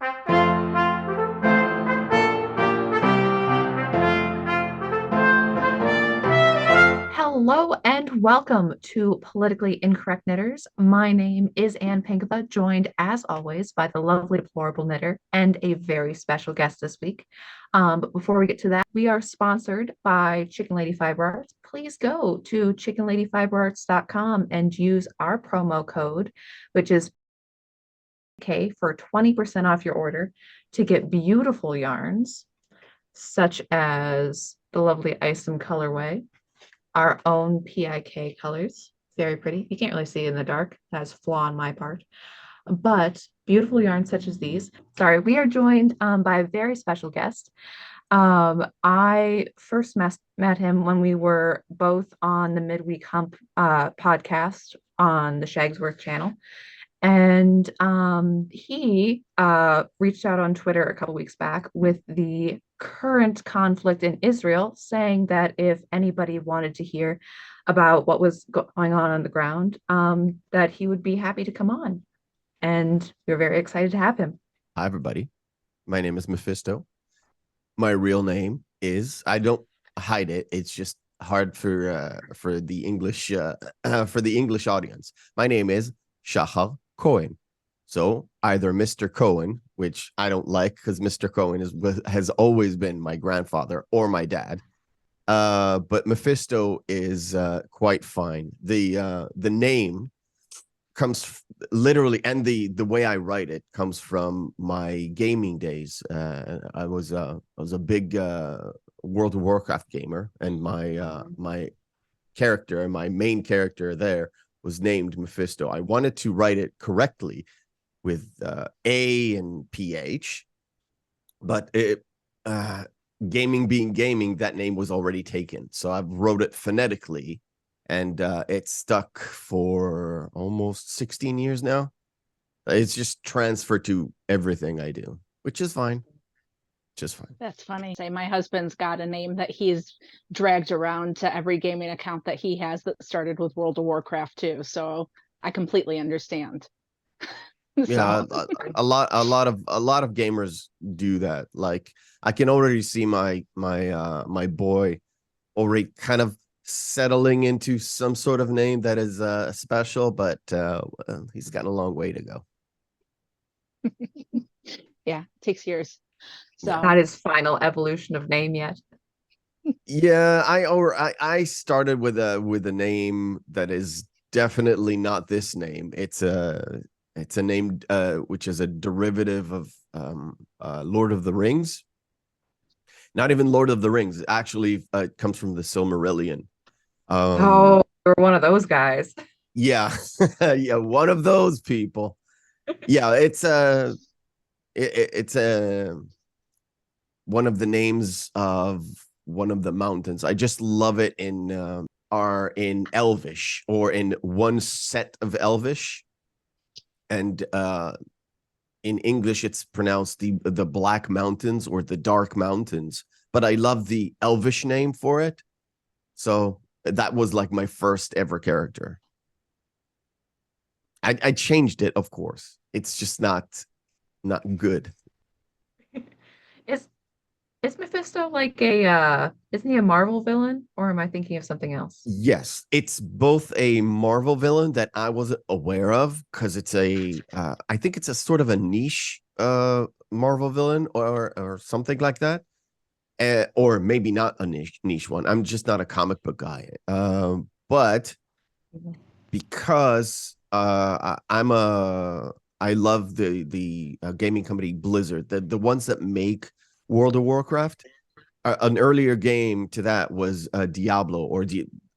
Hello and welcome to Politically Incorrect Knitters. My name is Anne Pinkava, joined as always by the lovely Deplorable Knitter and a very special guest this week. But before we get to that, we are sponsored by Chicken Lady Fiber Arts. Please go to chickenladyfiberarts.com and use our promo code, which is K, for 20% off your order to get beautiful yarns such as the lovely Isom colorway, our own PIK colors. Very pretty. You can't really see in the dark. That's a flaw on my part. But beautiful yarns such as these. Sorry, we are joined by a very special guest. I first met him when we were both on the Midweek Hump podcast on the Shagsworth channel. And he reached out on Twitter a couple weeks back with the current conflict in Israel, saying that if anybody wanted to hear about what was going on the ground, that he would be happy to come on. And we're very excited to have him. Hi, everybody. My name is Mephisto. My real name is, I don't hide it. It's just hard for the English audience. My name is Shahar Cohen. So either Mr. Cohen, which I don't like because Mr. Cohen has always been my grandfather or my dad. But Mephisto is quite fine. The name comes literally, and the way I write it comes from my gaming days. I was a big World of Warcraft gamer, and my character and my main character there was named Mephisto. I wanted to write it correctly with A and PH, but gaming being gaming, that name was already taken. So I wrote it phonetically, and it stuck for almost 16 years now. It's just transferred to everything I do, which is fine. Just fine. That's funny. Say my husband's got a name that he's dragged around to every gaming account that he has that started with World of Warcraft too. So I completely understand. Yeah, a lot of gamers do that. Like I can already see my boy already kind of settling into some sort of name that is special, but he's got a long way to go. Yeah, it takes years. So not his final evolution of name yet. Yeah, I started with a name that is definitely not this name. It's a name which is a derivative of Lord of the Rings. Not even Lord of the Rings. It actually comes from the Silmarillion. Oh, you're one of those guys. Yeah, yeah, one of those people. Yeah, it's one of the names of one of the mountains. I just love it in Elvish, or in one set of Elvish, and in English it's pronounced the Black Mountains or the Dark Mountains. But I love the Elvish name for it, so that was like my first ever character. I changed it, of course. It's just not good. Is Mephisto like isn't he a Marvel villain, or am I thinking of something else? Yes, it's both a Marvel villain that I wasn't aware of, because it's I think it's a sort of a niche Marvel villain or something like that. Or maybe not a niche one. I'm just not a comic book guy. But because I love the gaming company Blizzard, the ones that make World of Warcraft. An earlier game to that was Diablo, or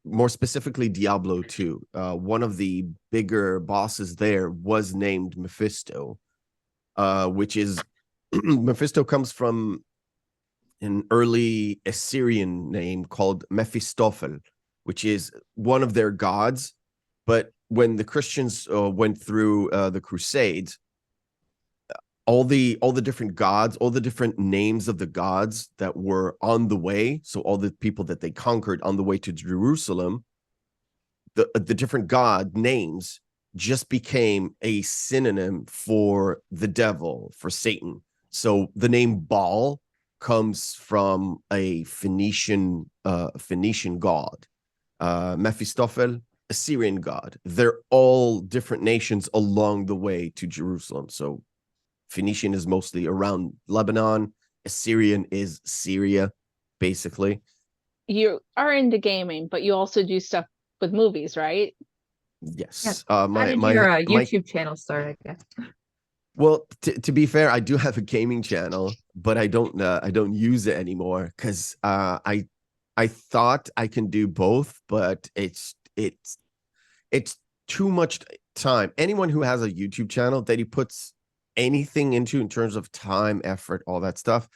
more specifically Diablo 2. One of the bigger bosses there was named Mephisto, which is Mephisto comes from an early Assyrian name called Mephistophel, which is one of their gods. But when the Christians went through the Crusades, all the different gods, all the different names of the gods that were on the way, so all the people that they conquered on the way to Jerusalem, the different god names just became a synonym for the devil, for Satan. So the name Baal comes from a Phoenician god, Mephistophel, Assyrian god. They're all different nations along the way to Jerusalem. So Phoenician is mostly around Lebanon. Assyrian is Syria, basically. You are into gaming, but you also do stuff with movies, right? Yeah. Yes. How did your YouTube channel start, I guess? Well, to be fair, I do have a gaming channel, but I don't use it anymore because I thought I can do both, but it's too much time. Anyone who has a YouTube channel that he puts anything into in terms of time, effort, all that stuff,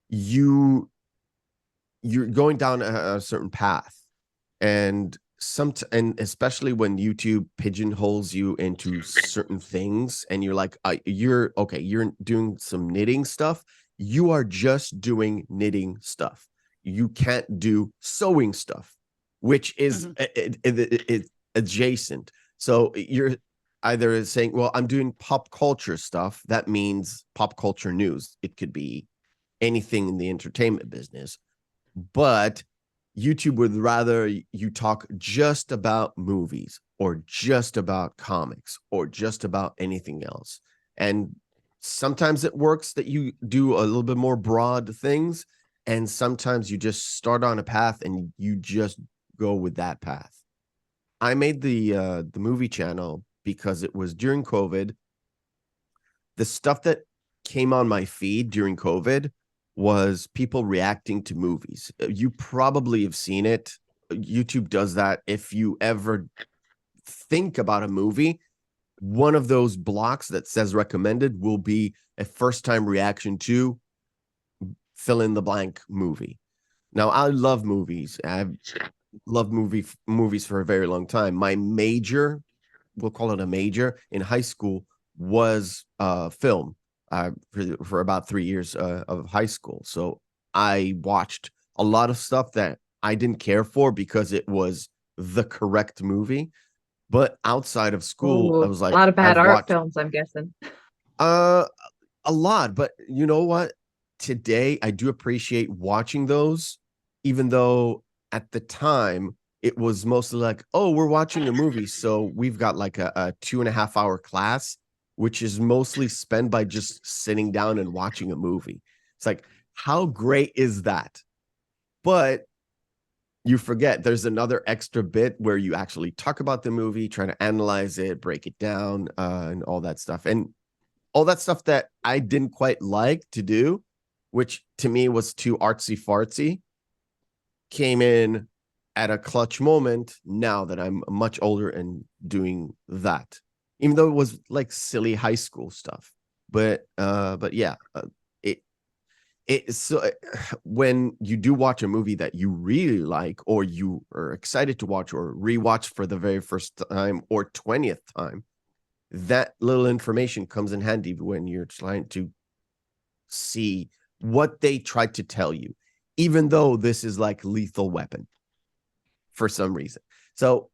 you you're going down a certain path, and and especially when YouTube pigeonholes you into certain things, and you're like, you're okay, you're doing some knitting stuff. You are just doing knitting stuff. You can't do sewing stuff, which is adjacent. So you're either saying, well, I'm doing pop culture stuff. That means pop culture news. It could be anything in the entertainment business, but YouTube would rather you talk just about movies or just about comics or just about anything else. And sometimes it works that you do a little bit more broad things, and sometimes you just start on a path and you just go with that path. I made the movie channel because it was during COVID. The stuff that came on my feed during COVID was people reacting to movies. You probably have seen it. YouTube does that. If you ever think about a movie, one of those blocks that says recommended will be a first time reaction to fill in the blank movie. Now, I love movies. I've loved movies for a very long time. My major, we'll call it a major in high school, was film for about 3 years of high school. So I watched a lot of stuff that I didn't care for because it was the correct movie. But outside of school, I Oh, was a like, lot of bad I've art watched films, I'm guessing. uh a lot, but you know what? Today I do appreciate watching those, even though at the time it was mostly like, oh, we're watching a movie, so we've got like a 2.5 hour class, which is mostly spent by just sitting down and watching a movie. It's like, how great is that? But you forget there's another extra bit where you actually talk about the movie, try to analyze it, break it down, and all that stuff. And all that stuff that I didn't quite like to do, which to me was too artsy fartsy, came in at a clutch moment now that I'm much older and doing that. Even though it was like silly high school stuff. But yeah, it so when you do watch a movie that you really like or you are excited to watch or rewatch for the very first time or 20th time, that little information comes in handy when you're trying to see what they tried to tell you, even though this is like Lethal Weapon for some reason. So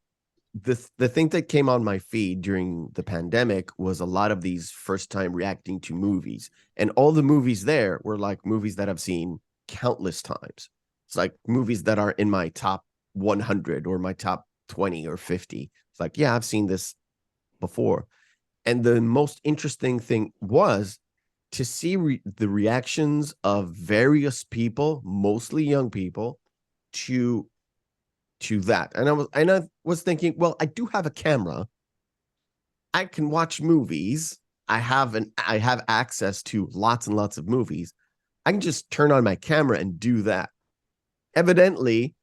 the thing that came on my feed during the pandemic was a lot of these first time reacting to movies, and all the movies there were like movies that I've seen countless times. It's like movies that are in my top 100 or my top 20 or 50. It's like, yeah, I've seen this before. And the most interesting thing was to see the reactions of various people, mostly young people, to that. And I was thinking, well, I do have a camera. I can watch movies. I have access to lots and lots of movies. I can just turn on my camera and do that. Evidently,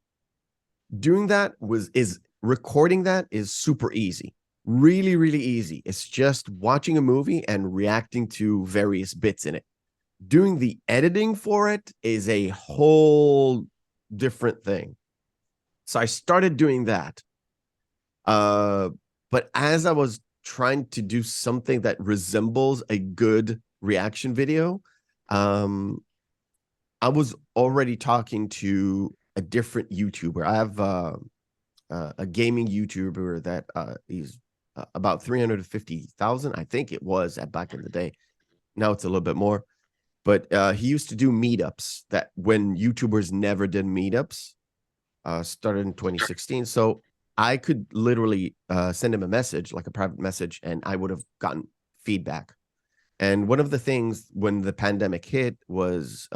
doing that is recording that is super easy. Really, really easy. It's just watching a movie and reacting to various bits in it. Doing the editing for it is a whole different thing. So I started doing that. Uh, but as I was trying to do something that resembles a good reaction video, um, I was already talking to a different YouTuber. I have a gaming YouTuber that he's about 350,000. I think it was at back in the day. Now it's a little bit more. But he used to do meetups that when YouTubers never did meetups, started in 2016. So I could literally send him a message, like a private message, and I would have gotten feedback. And one of the things when the pandemic hit was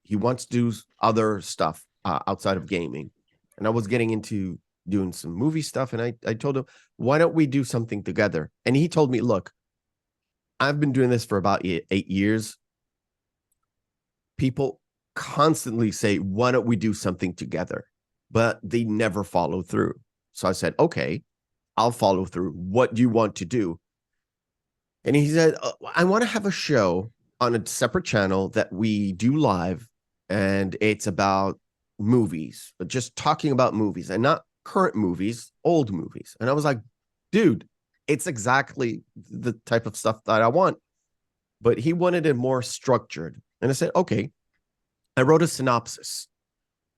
he wants to do other stuff outside of gaming. And I was getting into doing some movie stuff. And I told him, why don't we do something together? And he told me, look, I've been doing this for about 8 years. People constantly say, why don't we do something together? But they never follow through. So I said, okay, I'll follow through. What do you want to do? And he said, I want to have a show on a separate channel that we do live. And it's about movies, but just talking about movies and not current movies, old movies. And I was like, dude, it's exactly the type of stuff that I want. But he wanted it more structured. And I said, okay. I wrote a synopsis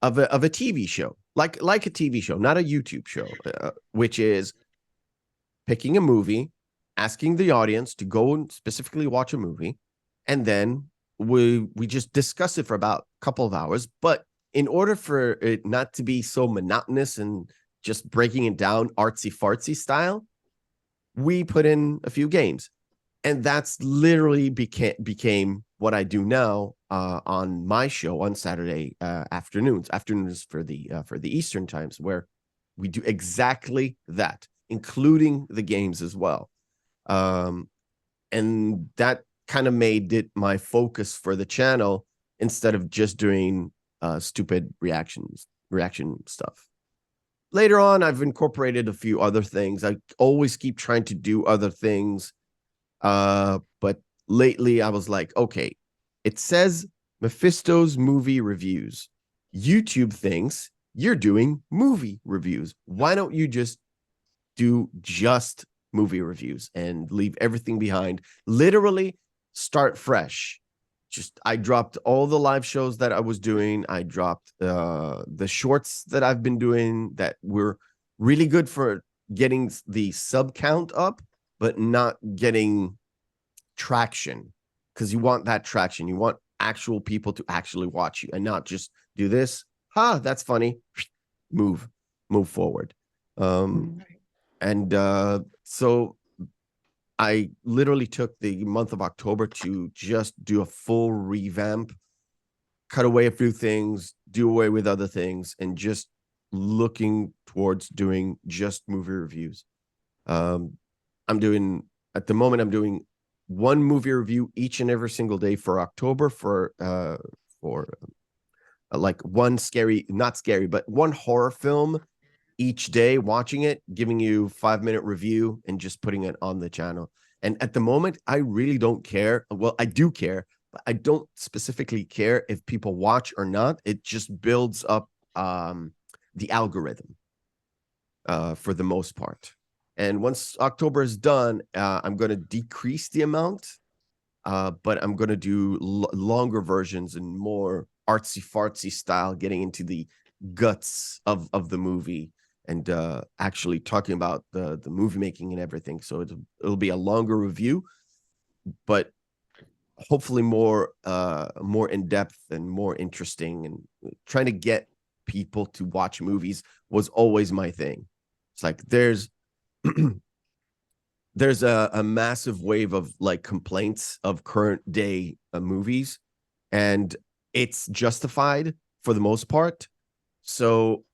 of a TV show, like a TV show, not a YouTube show, which is picking a movie, asking the audience to go and specifically watch a movie, and then we just discuss it for about a couple of hours. But in order for it not to be so monotonous and just breaking it down artsy fartsy style, we put in a few games. And that's literally became what I do now on my show on Saturday afternoons for the Eastern times, where we do exactly that, including the games as well. And that kind of made it my focus for the channel instead of just doing stupid reaction stuff. Later on, I've incorporated a few other things. I always keep trying to do other things. But lately I was like, okay, it says Mephisto's movie reviews. YouTube thinks you're doing movie reviews. Why don't you just do just movie reviews and leave everything behind? Literally start fresh. I dropped all the live shows that I was doing. I dropped the shorts that I've been doing that were really good for getting the sub count up, but not getting traction, because you want that traction. You want actual people to actually watch you and not just do this. That's funny. Move forward. And so I literally took the month of October to just do a full revamp, cut away a few things, do away with other things, and just looking towards doing just movie reviews. At the moment, I'm doing one movie review each and every single day for October for like one not scary, but one horror film each day, watching it, giving you 5-minute review and just putting it on the channel. And at the moment, I really don't care. Well, I do care, but I don't specifically care if people watch or not. It just builds up the algorithm for the most part. And once October is done, I'm going to decrease the amount, but I'm going to do longer versions and more artsy-fartsy style, getting into the guts of the movie and actually talking about the movie making and everything. So it'll be a longer review, but hopefully more in-depth and more interesting. And trying to get people to watch movies was always my thing. It's like there's a massive wave of like complaints of current day movies, and it's justified for the most part. So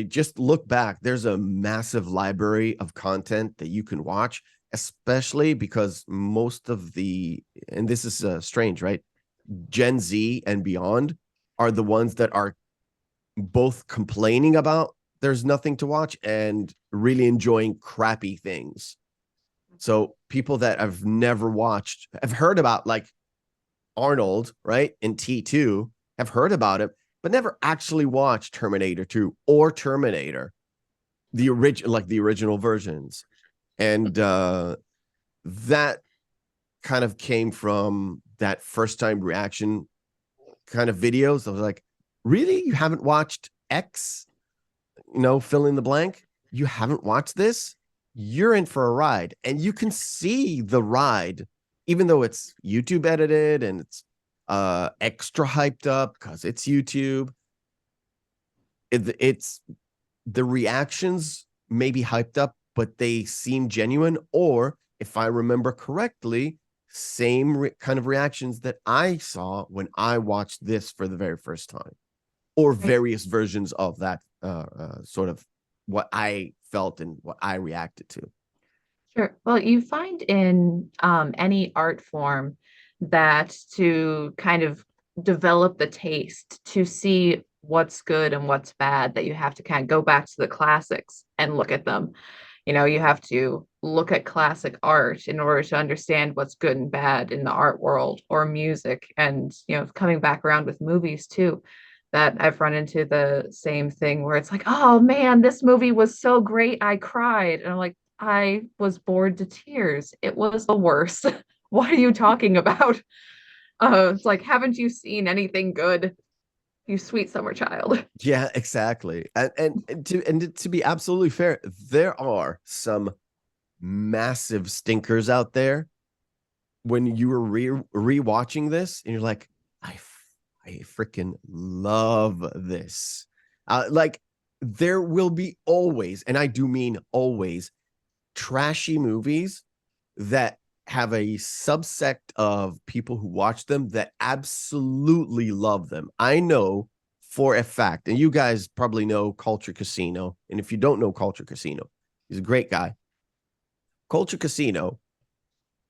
just look back, there's a massive library of content that you can watch, especially because most of and this is strange, right? Gen Z and beyond are the ones that are both complaining about there's nothing to watch and really enjoying crappy things. So people that I've never watched, have heard about, like Arnold, right? And T2, have heard about it, but never actually watched Terminator 2 or Terminator, the original versions. And that kind of came from that first time reaction kind of videos. I was like, really? You haven't watched X? Fill in the blank. You haven't watched this? you're in for a ride, and you can see the ride, even though it's YouTube edited and it's extra hyped up because it's YouTube. It's the reactions may be hyped up, but they seem genuine. Or if I remember correctly, same kind of reactions that I saw when I watched this for the very first time, or Right. various versions of that sort of what I felt and what I reacted to. Sure. Well, you find in any art form that to kind of develop the taste to see what's good and what's bad, that you have to kind of go back to the classics and look at them. You have to look at classic art in order to understand what's good and bad in the art world or music. And, coming back around with movies too, that I've run into the same thing where it's like, oh man, this movie was so great, I cried. And I'm like, I was bored to tears. It was the worst. What are you talking about? It's like, haven't you seen anything good, you sweet summer child? Yeah, exactly. And to be absolutely fair, there are some massive stinkers out there when you were rewatching this and you're like, I freaking love this. Like there will be always, and I do mean always, trashy movies that have a subsect of people who watch them that absolutely love them. I know for a fact, and you guys probably know Culture Casino. And if you don't know Culture Casino, he's a great guy. Culture Casino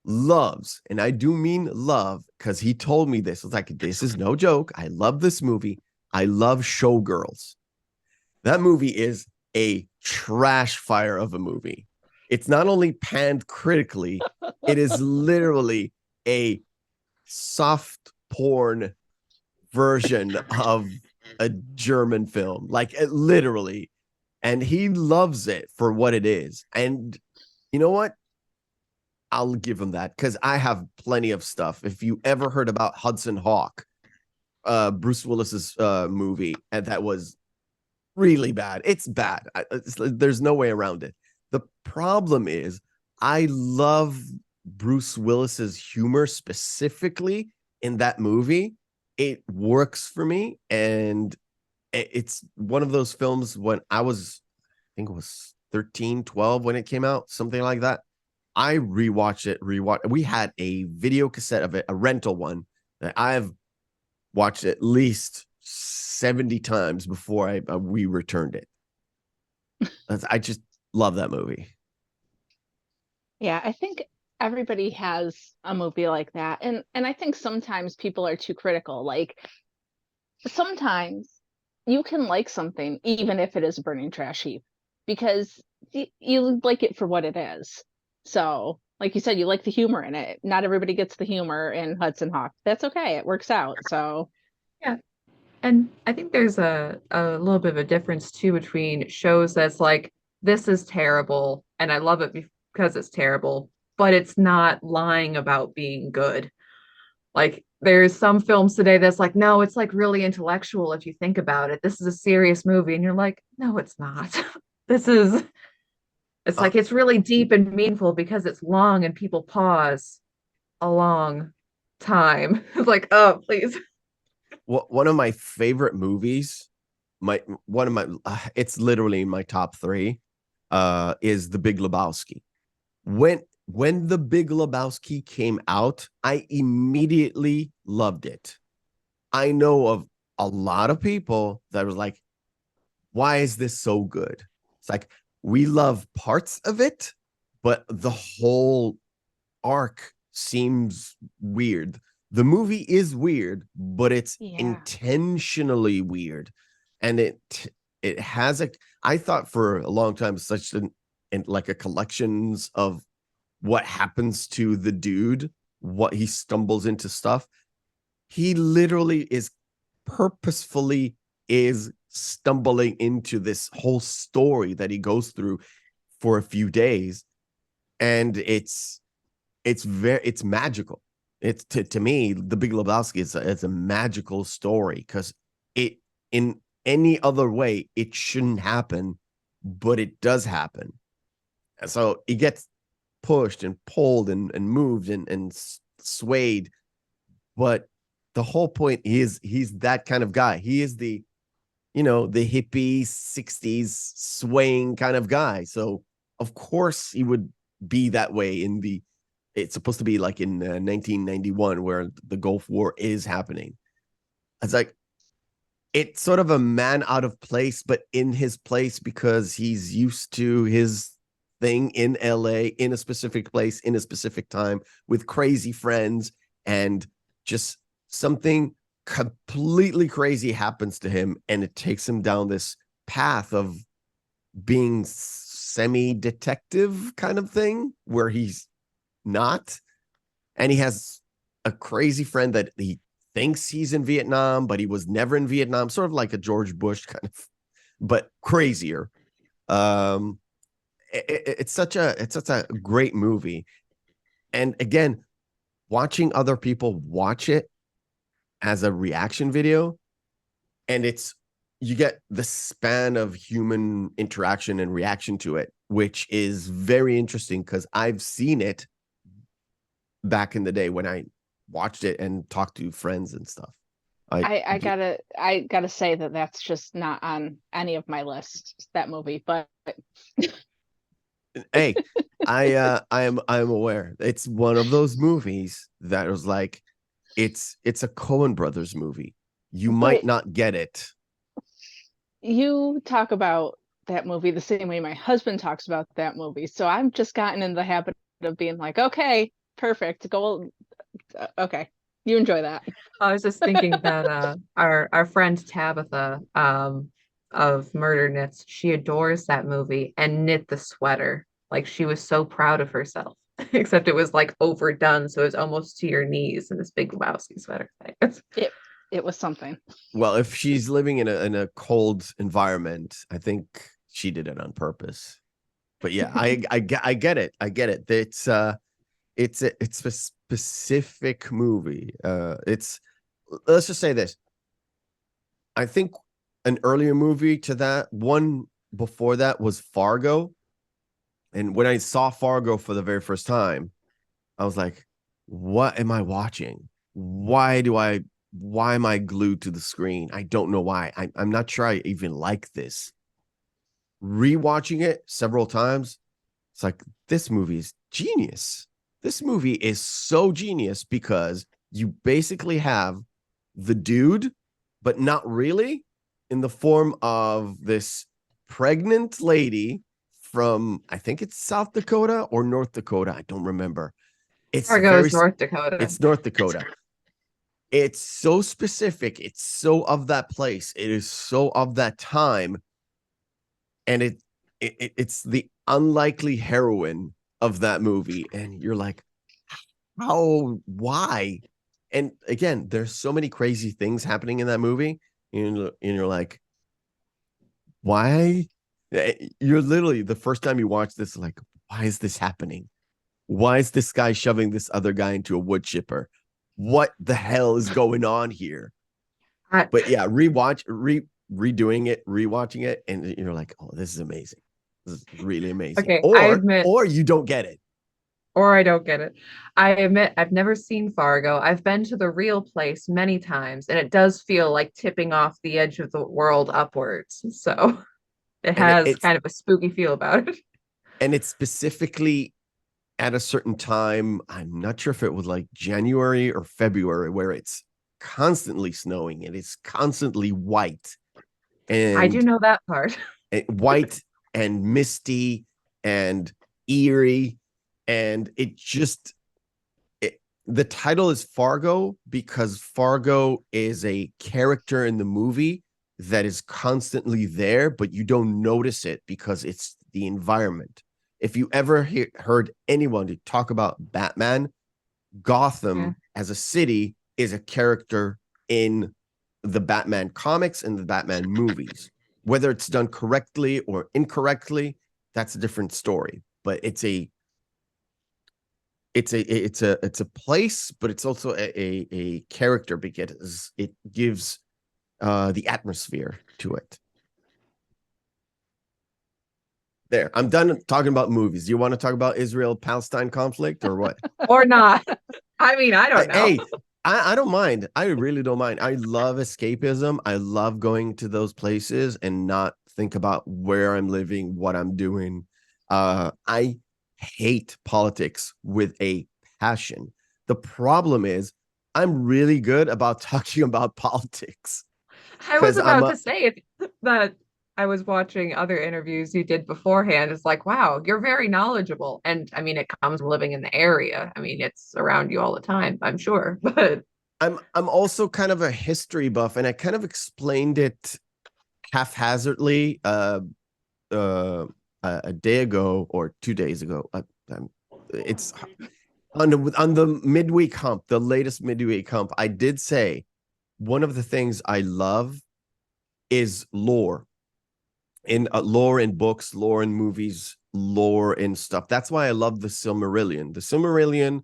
loves, and I do mean love, because he told me this. It's like, this is no joke. I love this movie. I love Showgirls. That movie is a trash fire of a movie. It's not only panned critically, it is literally a soft porn version of a German film, like literally. And he loves it for what it is. And you know what? I'll give him that because I have plenty of stuff. If you ever heard about Hudson Hawk, Bruce Willis's movie, and that was really bad. It's bad. There's no way around it. The problem is, I love Bruce Willis's humor specifically in that movie. It works for me, and it's one of those films when I was, I think it was 13, 12 when it came out, something like that. I rewatched it. We had a video cassette of it, a rental one that I've watched at least 70 times before we returned it. I just love that movie. Yeah, I think everybody has a movie like that. And I think sometimes people are too critical. Like sometimes you can like something even if it is a burning trash heap because you like it for what it is. So, like you said, you like the humor in it. Not everybody gets the humor in Hudson Hawk. That's okay. It works out. So, Yeah. And I think there's a little bit of a difference too between shows that's like, this is terrible and I love it because it's terrible, but it's not lying about being good. Like there's some films today that's like, no, it's like really intellectual if you think about it. This is a serious movie. And you're like, no, it's not. This is, it's Uh, like, it's really deep and meaningful because it's long and people pause a long time. It's like, oh, please. one of my favorite movies, my one of my, it's literally my top three, is The Big Lebowski. When The Big Lebowski came out, I immediately loved it. I know of a lot of people that was like, why is this so good? It's like, we love parts of it, but the whole arc seems weird. The movie is weird, but it's yeah. intentionally weird. And it has a, I thought for a long time such an like a collections of what happens to the dude, what he stumbles into stuff. He literally is purposefully is stumbling into this whole story that he goes through for a few days, and it's magical. It's to me, The Big Lebowski is it's a magical story because it, in any other way it shouldn't happen, but it does happen. So he gets pushed and pulled and moved and swayed. But the whole point is he's that kind of guy. He is the, the hippie 60s swaying kind of guy. So of course he would be that way it's supposed to be like in 1991 where the Gulf War is happening. It's like, it's sort of a man out of place, but in his place because he's used to his thing in LA, in a specific place, in a specific time, with crazy friends, and just something completely crazy happens to him, and it takes him down this path of being semi-detective kind of thing where he's not. And he has a crazy friend that he thinks he's in Vietnam, but he was never in Vietnam, sort of like a George Bush kind of, but crazier. Um, it's such a great movie. And again, watching other people watch it as a reaction video, and you get the span of human interaction and reaction to it, which is very interesting because I've seen it back in the day when I watched it and talked to friends and stuff. I gotta say that that's just not on any of my lists, that movie. But Hey, I'm aware. It's one of those movies that was like, it's a Coen Brothers movie. You might but not get it. you talk about that movie the same way my husband talks about that movie. So I've just gotten in the habit of being like, okay, perfect. Go. Okay, you enjoy that. I was just thinking that our friend Tabitha of Murder Knits, she adores that movie and knit the sweater. Like she was so proud of herself. Except it was like overdone, so it was almost to your knees in this big mousy sweater thing. It it was something. Well, if she's living in a cold environment, I think she did it on purpose. But yeah, I get it. I get it. It's a specific movie. It's Let's just say this. I think an earlier movie to that one before that was Fargo. And when I saw Fargo for the very first time, I was like, what am I watching? Why am I glued to the screen? I don't know why. I'm not sure I even like this. Rewatching it several times, it's like, this movie is genius. This movie is so genius because you basically have the dude, but not really, in the form of this pregnant lady from, I think it's South Dakota or North Dakota. I don't remember. It's Fargo very, is North Dakota. it's North Dakota. It's so specific. It's so of that place. It is so of that time. And it's the unlikely heroine of that movie. And you're like, why? And again, there's so many crazy things happening in that movie. And you're like, why? You're literally, the first time you watch this, like, why is this happening? Why is this guy shoving this other guy into a wood chipper? What the hell is going on here? I, But yeah, redoing it, rewatching it, and you're like, oh, this is amazing. This is really amazing. okay, I admit, Or you don't get it. or I don't get it. I admit I've never seen Fargo. I've been to the real place many times, and it does feel like tipping off the edge of the world upwards. So it And has kind of a spooky feel about it. it's specifically at a certain time. I'm not sure if it was like January or February, where it's constantly snowing and it's constantly white I do and know that part. white and misty and eerie. And the title is Fargo because Fargo is a character in the movie that is constantly there, but you don't notice it because it's the environment. If you ever heard anyone to talk about Batman, Gotham Yeah. as a city is a character in the Batman comics and the Batman movies. Whether it's done correctly or incorrectly, that's a different story. But it's a place, but it's also a character because it gives the atmosphere to it. There, I'm done talking about movies. You want to talk about Israel-Palestine conflict or what? Or not. I mean, I don't know. Hey, I don't mind. I really don't mind. I love escapism. I love going to those places and not think about where I'm living, what I'm doing. I hate politics with a passion. The problem is I'm really good about talking about politics I was because I'm about a to say that I was watching other interviews you did beforehand. It's like, wow, you're very knowledgeable. And I mean, it comes from living in the area. I mean, it's around you all the time, I'm sure. But I'm also kind of a history buff, and I kind of explained it haphazardly uh, a day ago or 2 days ago. It's on the midweek hump, the latest midweek hump. I did say one of the things I love is lore lore in books, lore in movies, lore in stuff. That's why I love the Silmarillion. The Silmarillion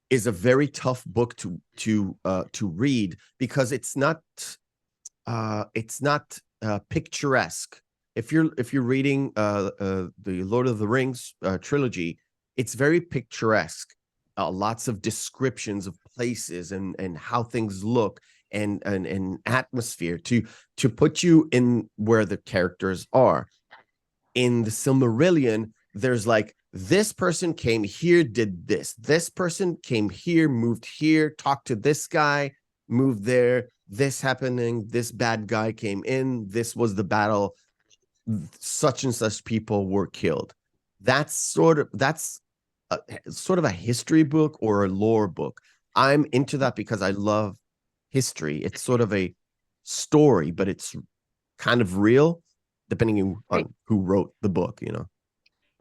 is a very tough book to read because it's not picturesque. If you're reading the Lord of the Rings trilogy, it's very picturesque. Lots of descriptions of places and how things look and atmosphere to put you in where the characters are. In the Silmarillion, there's like this person came here, did this. This person came here, moved here, talked to this guy, moved there. This happening, this bad guy came in, this was the battle, such and such people were killed. That's sort of a history book or a lore book. I'm into that because I love history. It's sort of a story, but it's kind of real, depending right, on who wrote the book.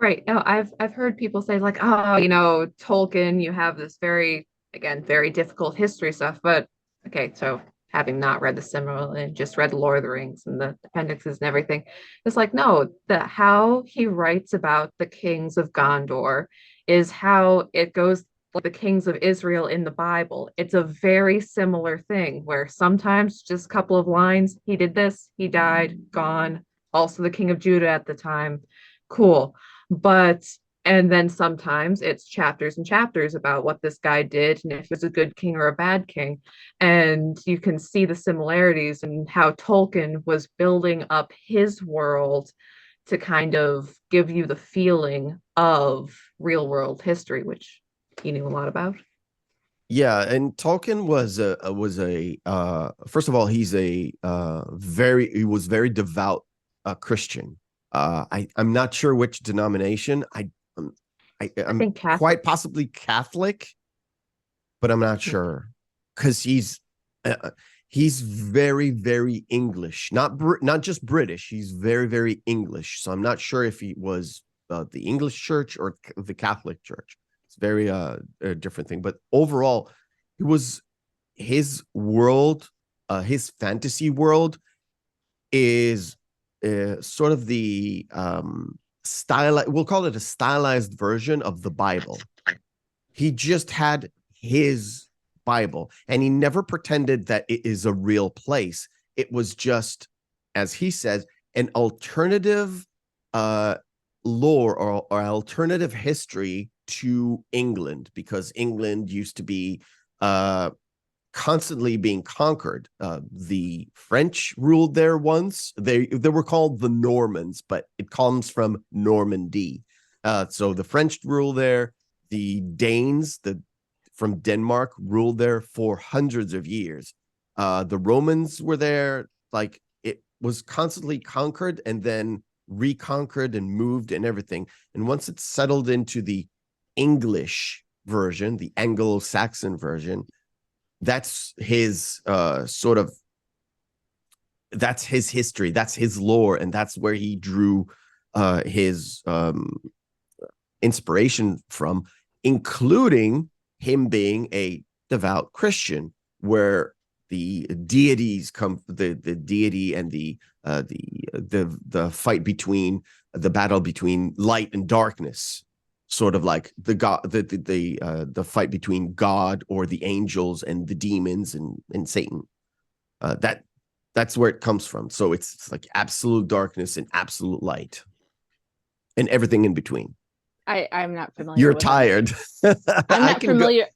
right. No, I've heard people say like, oh, Tolkien, you have this very, again, very difficult history stuff. But okay, so having not read the Silmarillion, just read Lord of the Rings and the appendixes and everything, it's like, no, the how he writes about the kings of Gondor is how it goes like the kings of Israel in the Bible. It's a very similar thing where sometimes just a couple of lines, he did this, he died, gone. Also the king of Judah at the time. Cool. But and then sometimes it's chapters and chapters about what this guy did and if he was a good king or a bad king. And you can see the similarities and how Tolkien was building up his world to kind of give you the feeling of real world history, which he knew a lot about. Yeah, and Tolkien was a first of all, he was very devout Christian. I'm not sure which denomination. I I'm think Catholic. quite possibly Catholic, but I'm not sure because he's very very English, not just British. He's very very English. So I'm not sure if he was the English Church or the Catholic Church. It's very a different thing. But overall, it was his world, his fantasy world is sort of the style. We'll call it a stylized version of the Bible. He just had his Bible, and he never pretended that it is a real place. It was just, as he says, an alternative uh, lore or alternative history to England, because England used to be uh, constantly being conquered. The French ruled there once. They were called the Normans, but it comes from Normandy. So the French ruled there. The Danes, from Denmark, ruled there for hundreds of years. The Romans were there. Like, it was constantly conquered and then reconquered and moved and everything. And once it settled into the English version, the Anglo-Saxon version, that's his that's his history, that's his lore, and that's where he drew his inspiration from, including him being a devout Christian, where the deities come, the deity and the fight between the battle between light and darkness, sort of like the fight between God or the angels and the demons and Satan. That's where it comes from. So it's like absolute darkness and absolute light. and everything in between. I'm not familiar You're with any. tired. I'm I not can go. familiar.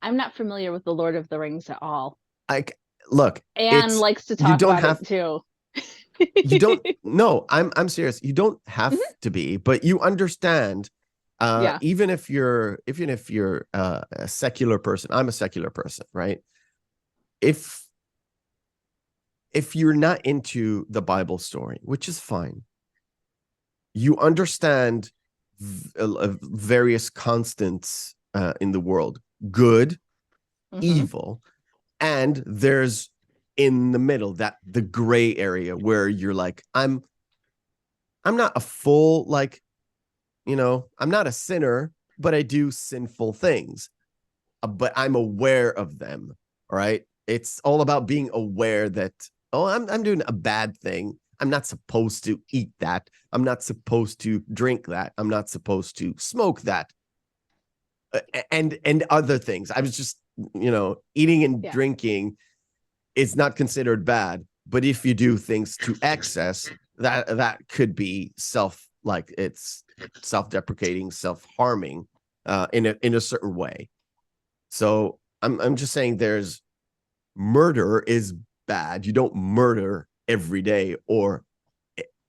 I'm not familiar with the Lord of the Rings at all. I look. Anne It's likes to you talk don't about have. it too. You don't. No, I'm serious. You don't have Mhm. to be, but you understand. Yeah. Even if you're a secular person, I'm a secular person, right? If you're not into the Bible story, which is fine, you understand various constants in the world: good, Hmm. evil, and there's in the middle that the gray area where you're like, I'm not a full like, I'm not a sinner, but I do sinful things, but I'm aware of them. All right. It's all about being aware that, oh, I'm doing a bad thing. I'm not supposed to eat that. I'm not supposed to drink that. I'm not supposed to smoke that. And other things. I was just, eating and Yeah. drinking is not considered bad, but if you do things to excess, that could be it's self-deprecating, self-harming, in a certain way. So I'm just saying there's murder is bad. You don't murder every day or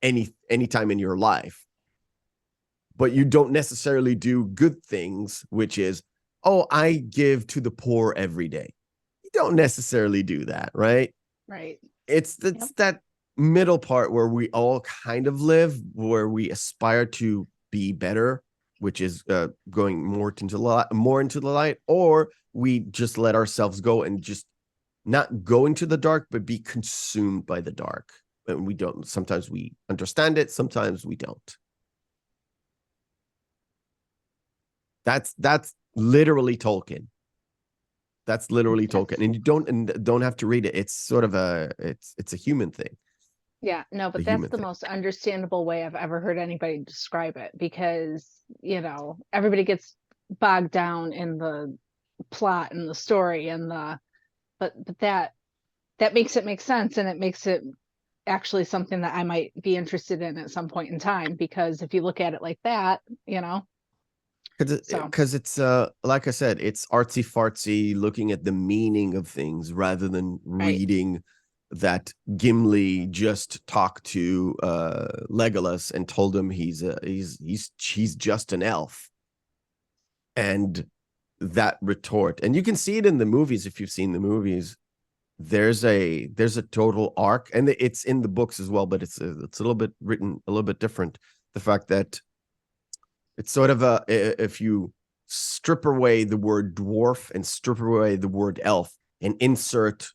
any time in your life, but you don't necessarily do good things, which is, oh, I give to the poor every day. You don't necessarily do that, right? Right. It's Yep. that middle part where we all kind of live, where we aspire to be better, which is going more into the light, or we just let ourselves go and just not go into the dark, but be consumed by the dark. And we don't. Sometimes we understand it, sometimes we don't. That's literally Tolkien. That's literally Yes. Tolkien, and you don't have to read it. It's sort of it's a human thing. Yeah, no, A but that's human the thing. most understandable way I've ever heard anybody describe it because, everybody gets bogged down in the plot and the story and but that makes it make sense and it makes it actually something that I might be interested in at some point in time because if you look at it like that, so Because it's like I said, it's artsy fartsy, looking at the meaning of things rather than right. reading that Gimli just talked to Legolas and told him he's just an elf, and that retort. And you can see it in the movies if you've seen the movies. There's a total arc, and it's in the books as well, but it's a little bit written a little bit different. The fact that it's sort of if you strip away the word dwarf and strip away the word elf and insert,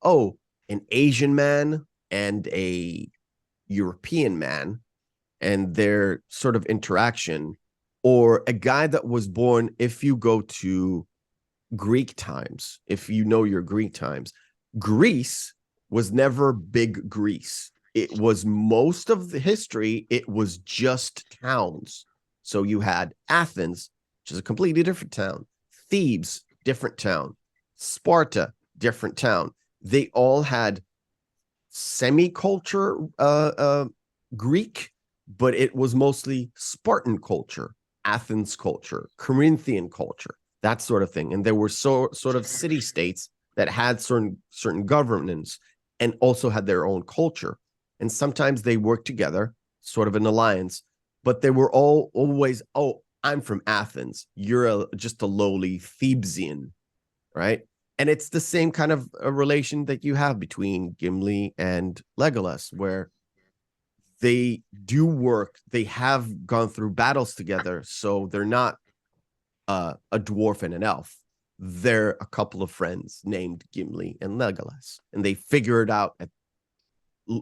oh, an Asian man and a European man and their sort of interaction, or a guy that was born, if you go to Greek times, if you know your Greek times, Greece was never big Greece. It was most of the history, it was just towns. So you had Athens, which is a completely different town, Thebes, different town, Sparta, different town. They all had semi-culture Greek, but it was mostly Spartan culture, Athens culture, Corinthian culture, that sort of thing. And there were sort of city states that had certain governance and also had their own culture. And sometimes they worked together, sort of an alliance, but they were all always, oh, I'm from Athens. You're just a lowly Thebesian, right? And it's the same kind of a relation that you have between Gimli and Legolas, where they do work, they have gone through battles together, so they're not a dwarf and an elf. They're a couple of friends named Gimli and Legolas, and they figure it out at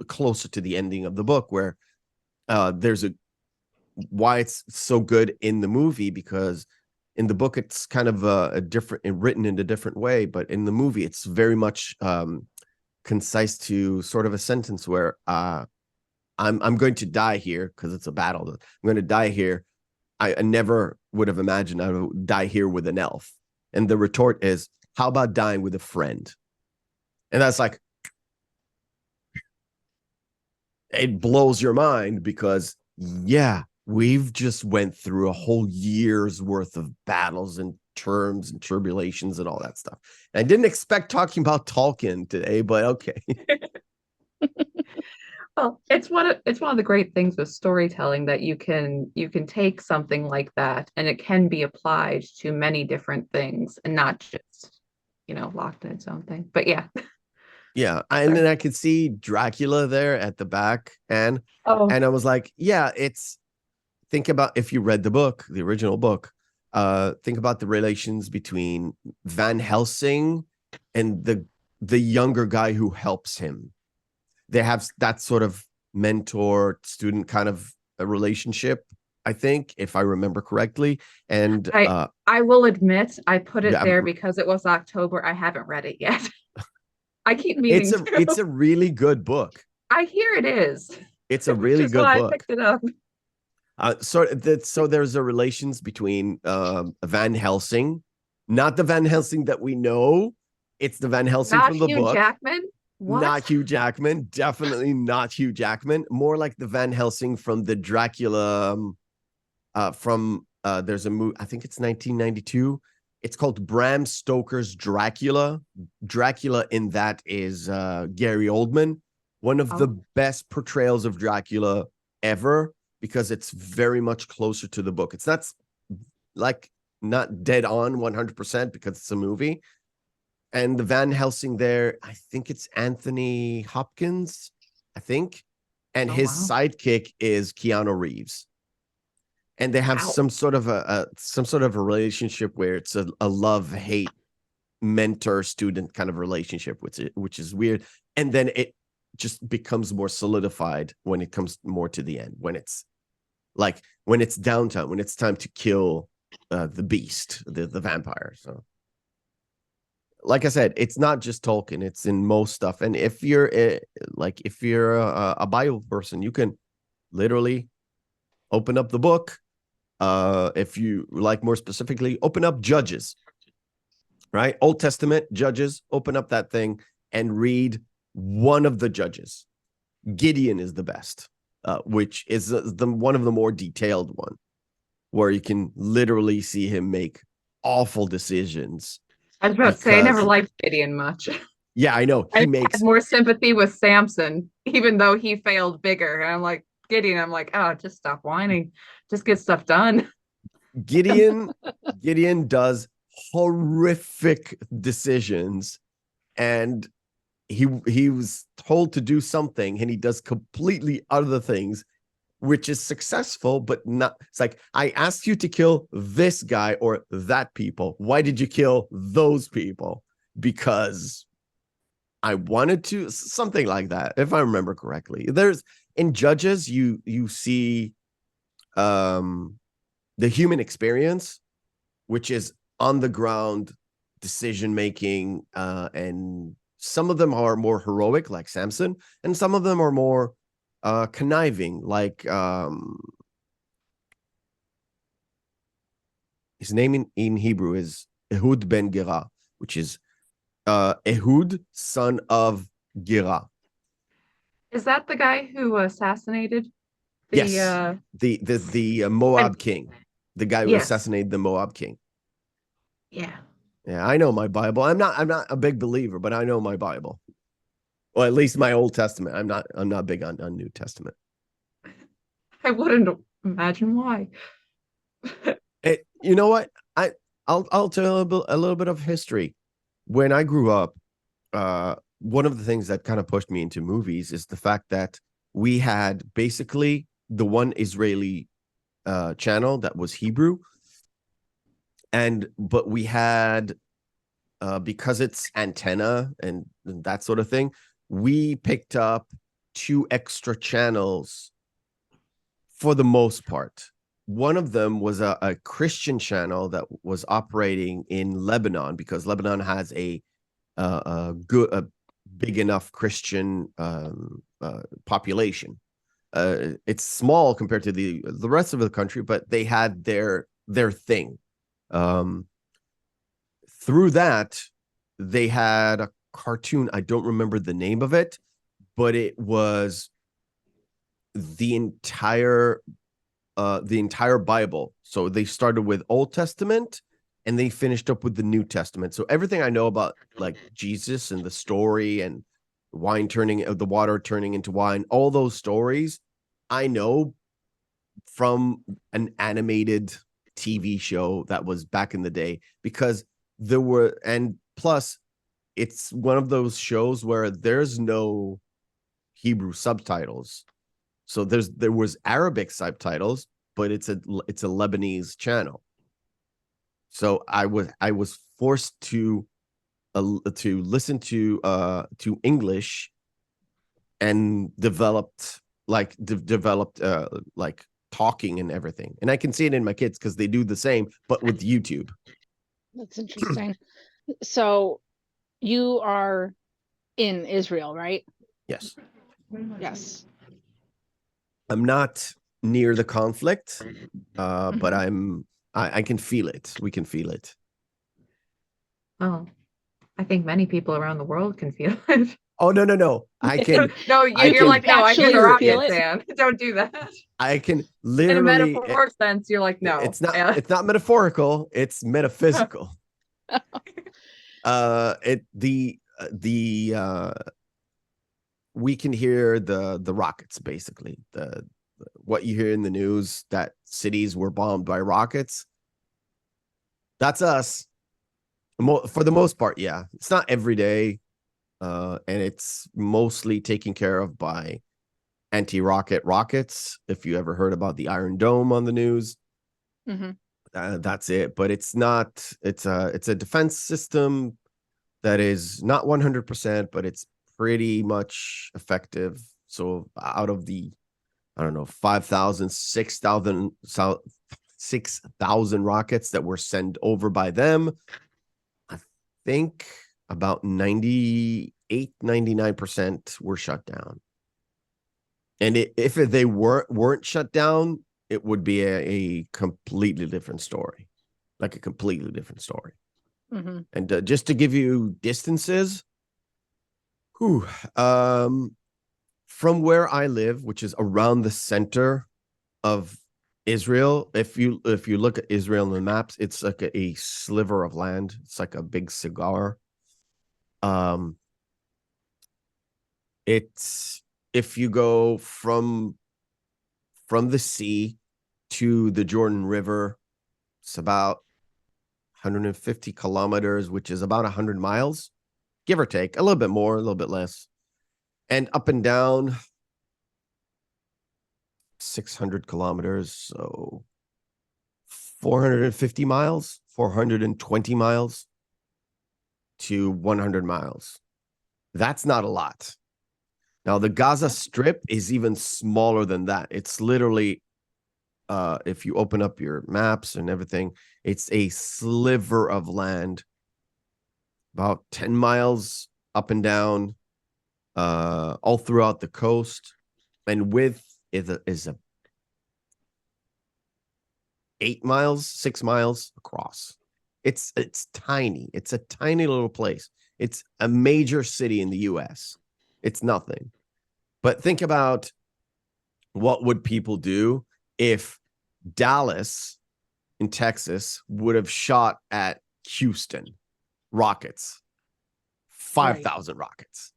closer to the ending of the book, where there's why it's so good in the movie, because in the book it's kind of a different and written in a different way, but in the movie it's very much concise to sort of a sentence where I'm going to die here because it's a battle. I'm going to die here. I never would have imagined I would die here with an elf. And the retort is, how about dying with a friend? And that's like, it blows your mind because, yeah, we've just went through a whole year's worth of battles and terms and tribulations and all that stuff. And I didn't expect talking about Tolkien today, but okay. Well, it's one of the great things with storytelling that you can take something like that and it can be applied to many different things and not just, locked in its own thing. But yeah. Yeah, and Sorry. then I could see Dracula there at the back, Oh, and I was like, yeah, it's think about if you read the book, the original book, think about the relations between Van Helsing and the younger guy who helps him. They have that sort of mentor student kind of a relationship, I think, if I remember correctly. And I I will admit I put it yeah, there because it was October. I haven't read it yet. I keep it's meaning a to. it's a really good book. I hear it is, It's a which really is good why I book. picked it up. So there's a relations between Van Helsing, not the Van Helsing that we know. It's the Van Helsing Not from the Hugh book, Jackman. What? not Hugh Jackman. Definitely not Hugh Jackman. More like the Van Helsing from the Dracula. From there's a movie. I think it's 1992. It's called Bram Stoker's Dracula. Dracula in that is Gary Oldman, one of the Oh, best portrayals of Dracula ever because it's very much closer to the book. It's not like not dead on 100% because it's a movie. And the Van Helsing there, I think it's Anthony Hopkins, I think. And oh his wow. sidekick is Keanu Reeves. And they have Wow. some sort of a relationship where it's a love-hate mentor student kind of relationship, which is weird. And then it just becomes more solidified when it comes more to the end, when it's downtime, when it's time to kill the beast, the vampire. So like I said, it's not just Tolkien, it's in most stuff. And if you're a Bible person, you can literally open up the book. If you like more specifically, open up Judges, right? Old Testament Judges, open up that thing and read one of the judges. Gideon is the best, which is the one of the more detailed one, where you can literally see him make awful decisions I was about to say I never because, liked Gideon much. yeah, I know I he had makes more sympathy with Samson, even though he failed bigger. And I'm like, Gideon, I'm like, oh, just stop whining. Just get stuff done. Gideon. Gideon does horrific decisions, and he was told to do something and he does completely other things, which is successful but not. It's like, I asked you to kill this guy or that people, why did you kill those people? Because I wanted to, something like that, if I remember correctly. There's in Judges, you see um the human experience, which is on the ground decision making, and some of them are more heroic, like Samson, and some of them are more conniving, like his name in Hebrew is Ehud ben Gera, which is Ehud, son of Gera. Is that the guy who assassinated the Yes, the and Moab king, the guy who yes. assassinated the Moab king. Yeah. Yeah, I know my Bible. I'm not a big believer, but I know my Bible. Well, at least my Old Testament. I'm not big on New Testament. I wouldn't imagine why. You know what? I'll tell a little bit of history. When I grew up, one of the things that kind of pushed me into movies is the fact that we had basically the one Israeli channel that was Hebrew, and but we had because it's antenna and that sort of thing, we picked up two extra channels for the most part. One of them was a Christian channel that was operating in Lebanon because Lebanon has a big enough Christian population. It's small compared to the rest of the country, but they had their thing. Um, Through that, they had a cartoon. I don't remember the name of it, but it was the entire the entire Bible. So they started with Old Testament and they finished up with the New Testament. So everything I know about like Jesus and the story and the water turning into wine, all those stories I know from an animated TV show that was back in the day, because and plus it's one of those shows where there's no Hebrew subtitles. So there was Arabic subtitles, but it's a Lebanese channel. So I was forced to listen to English, and developed like talking and everything. And I can see it in my kids because they do the same, but with YouTube. That's interesting. So you are in Israel, right? Yes. Yes. I'm not near the conflict, but Mhm. I can feel it. We can feel it. Oh, I think many people around the world can feel it. Oh no. No, I you're can like, no, I hear the Actually hear feel rockets, it. it. Dan. Don't do that. I can In a literally metaphoric sense, you're like, no. Yeah. it's not metaphorical, it's metaphysical. It the we can hear the rockets, basically. The what you hear in the news, that cities were bombed by rockets. That's us. For the most part, yeah. It's not every day, and it's mostly taken care of by anti-rocket rockets. If you ever heard about the Iron Dome on the news, Mhm. that's it. But it's not. It's a defense system that is not 100%, but it's pretty much effective. So out of the, I don't know, 5,000, 6,000 rockets that were sent over by them, I think about 98, 99% were shut down. And if they weren't shut down, it would be a completely different story, like a completely different story. Mhm. And just to give you distances, whew, from where I live, which is around the center of Israel, if you look at Israel on the maps, it's like a sliver of land. It's like a big cigar. Um, it's if you go from the sea to the Jordan River, it's about 150 kilometers, which is about 100 miles, give or take, a little bit more, a little bit less. And up and down 600 kilometers, so 450 miles, 420 miles to 100 miles. That's not a lot. Now, the Gaza Strip is even smaller than that. It's literally, if you open up your maps and everything, it's a sliver of land, about 10 miles up and down, all throughout the coast. And width is a 8 miles, 6 miles across. It's tiny. It's a tiny little place. It's a major city in the US. It's nothing. But think about what would people do if Dallas in Texas would have shot at Houston rockets, Right. 5,000 rockets,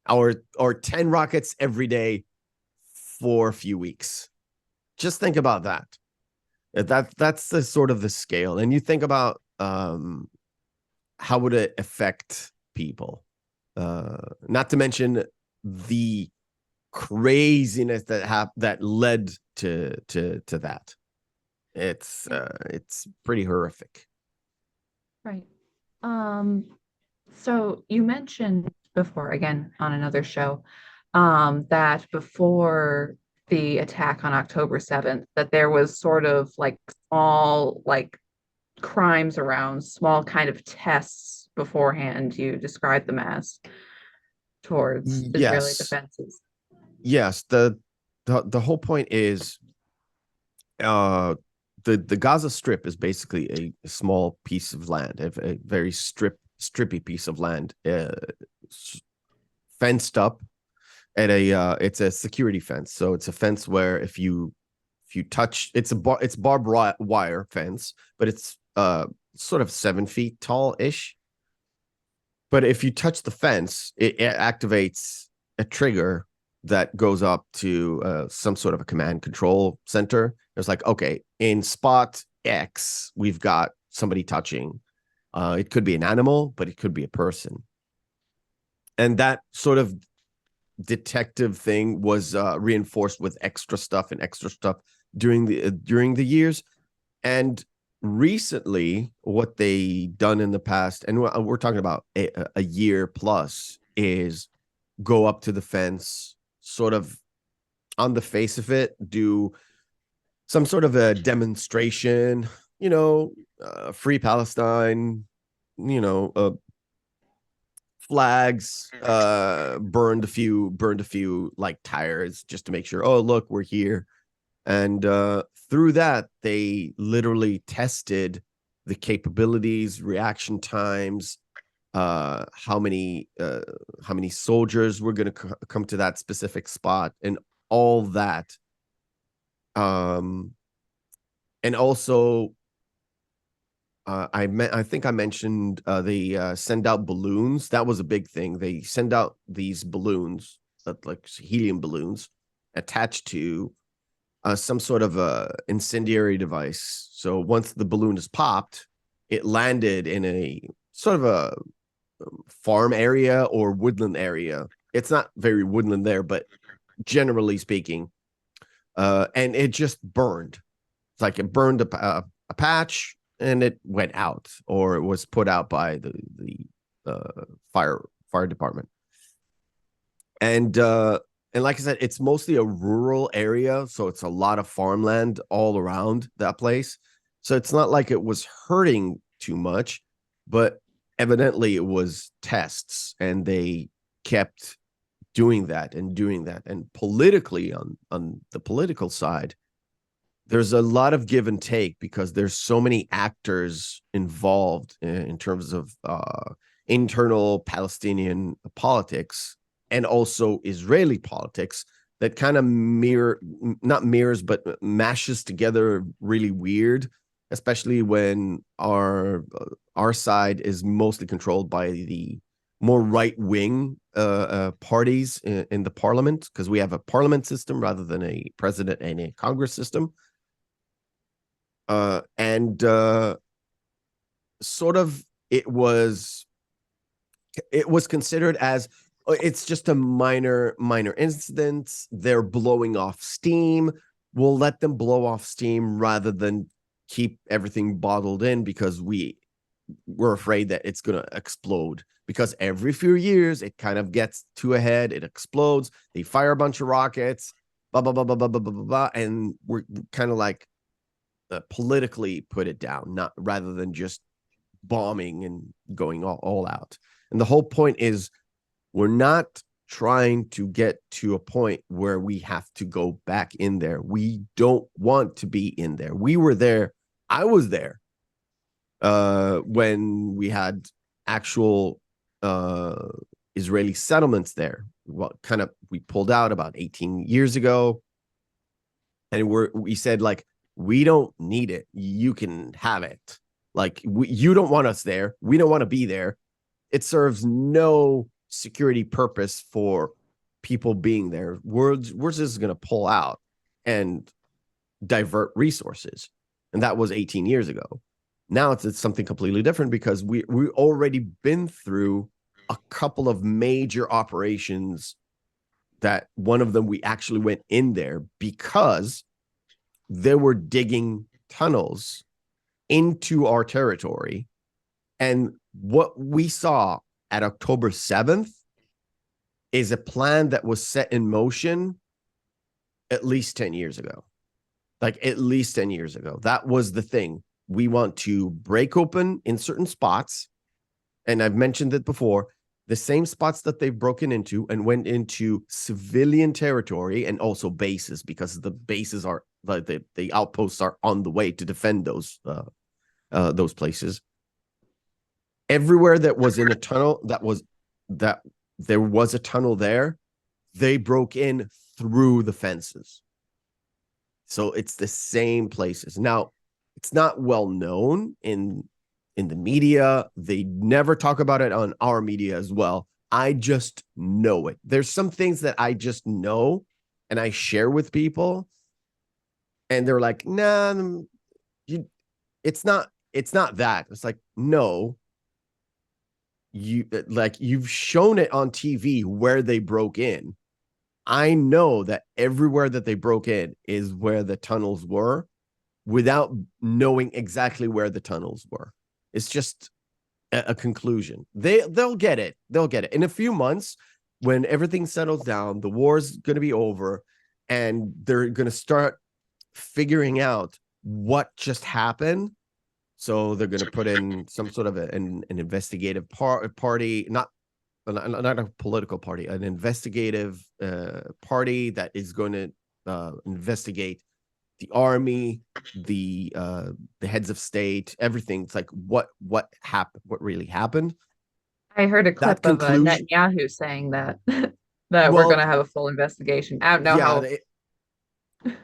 or 10 rockets every day for a few weeks. Just think about that. That's the sort of the scale. And you think about how would it affect people? Not to mention the craziness that led to that. It's pretty horrific. Right. Um, so you mentioned before, again, on another show, that before the attack on October 7th, that there was sort of like small, like crimes around, small kind of tests beforehand, you described them as towards Israeli Yes, defenses. yes. The whole point is uh the Gaza Strip is basically a small piece of land, a very strippy piece of land, fenced up at a it's a security fence. So it's a fence where if if you touch, it's barbed wire fence, but it's sort of 7 feet tall ish. But if you touch the fence, it activates a trigger that goes up to some sort of a command control center. It's like, okay, in spot X, we've got somebody touching. It could be an animal, but it could be a person. And that sort of detective thing was reinforced with extra stuff during the years. And recently, what they done in the past, and we're talking about a year plus, is go up to the fence, sort of on the face of it, do some sort of a demonstration, free Palestine, flags, burned a few like tires just to make sure, oh, look, we're here. And through that, they literally tested the capabilities, reaction times, how many soldiers were going to come to that specific spot, and all that. And also, I think I mentioned they send out balloons. That was a big thing. They send out these balloons, like helium balloons, attached to some sort of a incendiary device. So once the balloon is popped, it landed in a sort of a farm area or woodland area. It's not very woodland there, but generally speaking, and it just burned. It's like it burned a patch and it went out, or it was put out by the fire department. And like I said, it's mostly a rural area, so it's a lot of farmland all around that place. So it's not like it was hurting too much, but evidently it was tests, and they kept doing that and doing that. And politically, on the political side, there's a lot of give and take because there's so many actors involved in terms of internal Palestinian politics and also Israeli politics that kind of not mirrors, but mashes together really weird, especially when our side is mostly controlled by the more right-wing parties in the parliament, because we have a parliament system rather than a president and a Congress system. And sort of it was considered as it's just a minor incident. They're blowing off steam. We'll let them blow off steam rather than keep everything bottled in, because we're afraid that it's going to explode, because every few years it kind of gets too ahead. It explodes. They fire a bunch of rockets, blah, blah, blah, blah, blah, blah, blah, blah. And we're kind of like, politically put it down, not rather than just bombing and going all out. And the whole point is, we're not trying to get to a point where we have to go back in there. We don't want to be in there. We were there. I was there when we had actual Israeli settlements there. Well, we pulled out about 18 years ago, and we said, like, we don't need it. You can have it. Like, you don't want us there. We don't want to be there. It serves no security purpose for people being there. We're just going to pull out and divert resources. And that was 18 years ago. Now it's something completely different, because we already been through a couple of major operations, that one of them we actually went in there because they were digging tunnels into our territory. And what we saw at October 7th is a plan that was set in motion at least 10 years ago. Like, at least 10 years ago. That was the thing. We want to break open in certain spots. And I've mentioned it before, the same spots that they've broken into and went into civilian territory, and also bases, because the bases are the outposts are on the way to defend those places. Everywhere that was in a tunnel, that there was a tunnel there, they broke in through the fences. So it's the same places. Now, it's not well known in the media. They never talk about it on our media as well. I just know it. There's some things that I just know and I share with people, and they're like, "Nah, you, it's not that." It's like, no, you've shown it on TV where they broke in. I know that everywhere that they broke in is where the tunnels were without knowing exactly where the tunnels were. It's just a conclusion. They'll get it. They'll get it. In a few months, when everything settles down, the war's going to be over, and they're going to start figuring out what just happened. So they're going to put in some sort of an investigative party, not a political party, an investigative party that is going to investigate the army, the heads of state, everything. It's like what happened, what really happened. I heard a That clip of conclusion. Netanyahu saying that that we're going Well, to have a full investigation. I don't know yeah, how.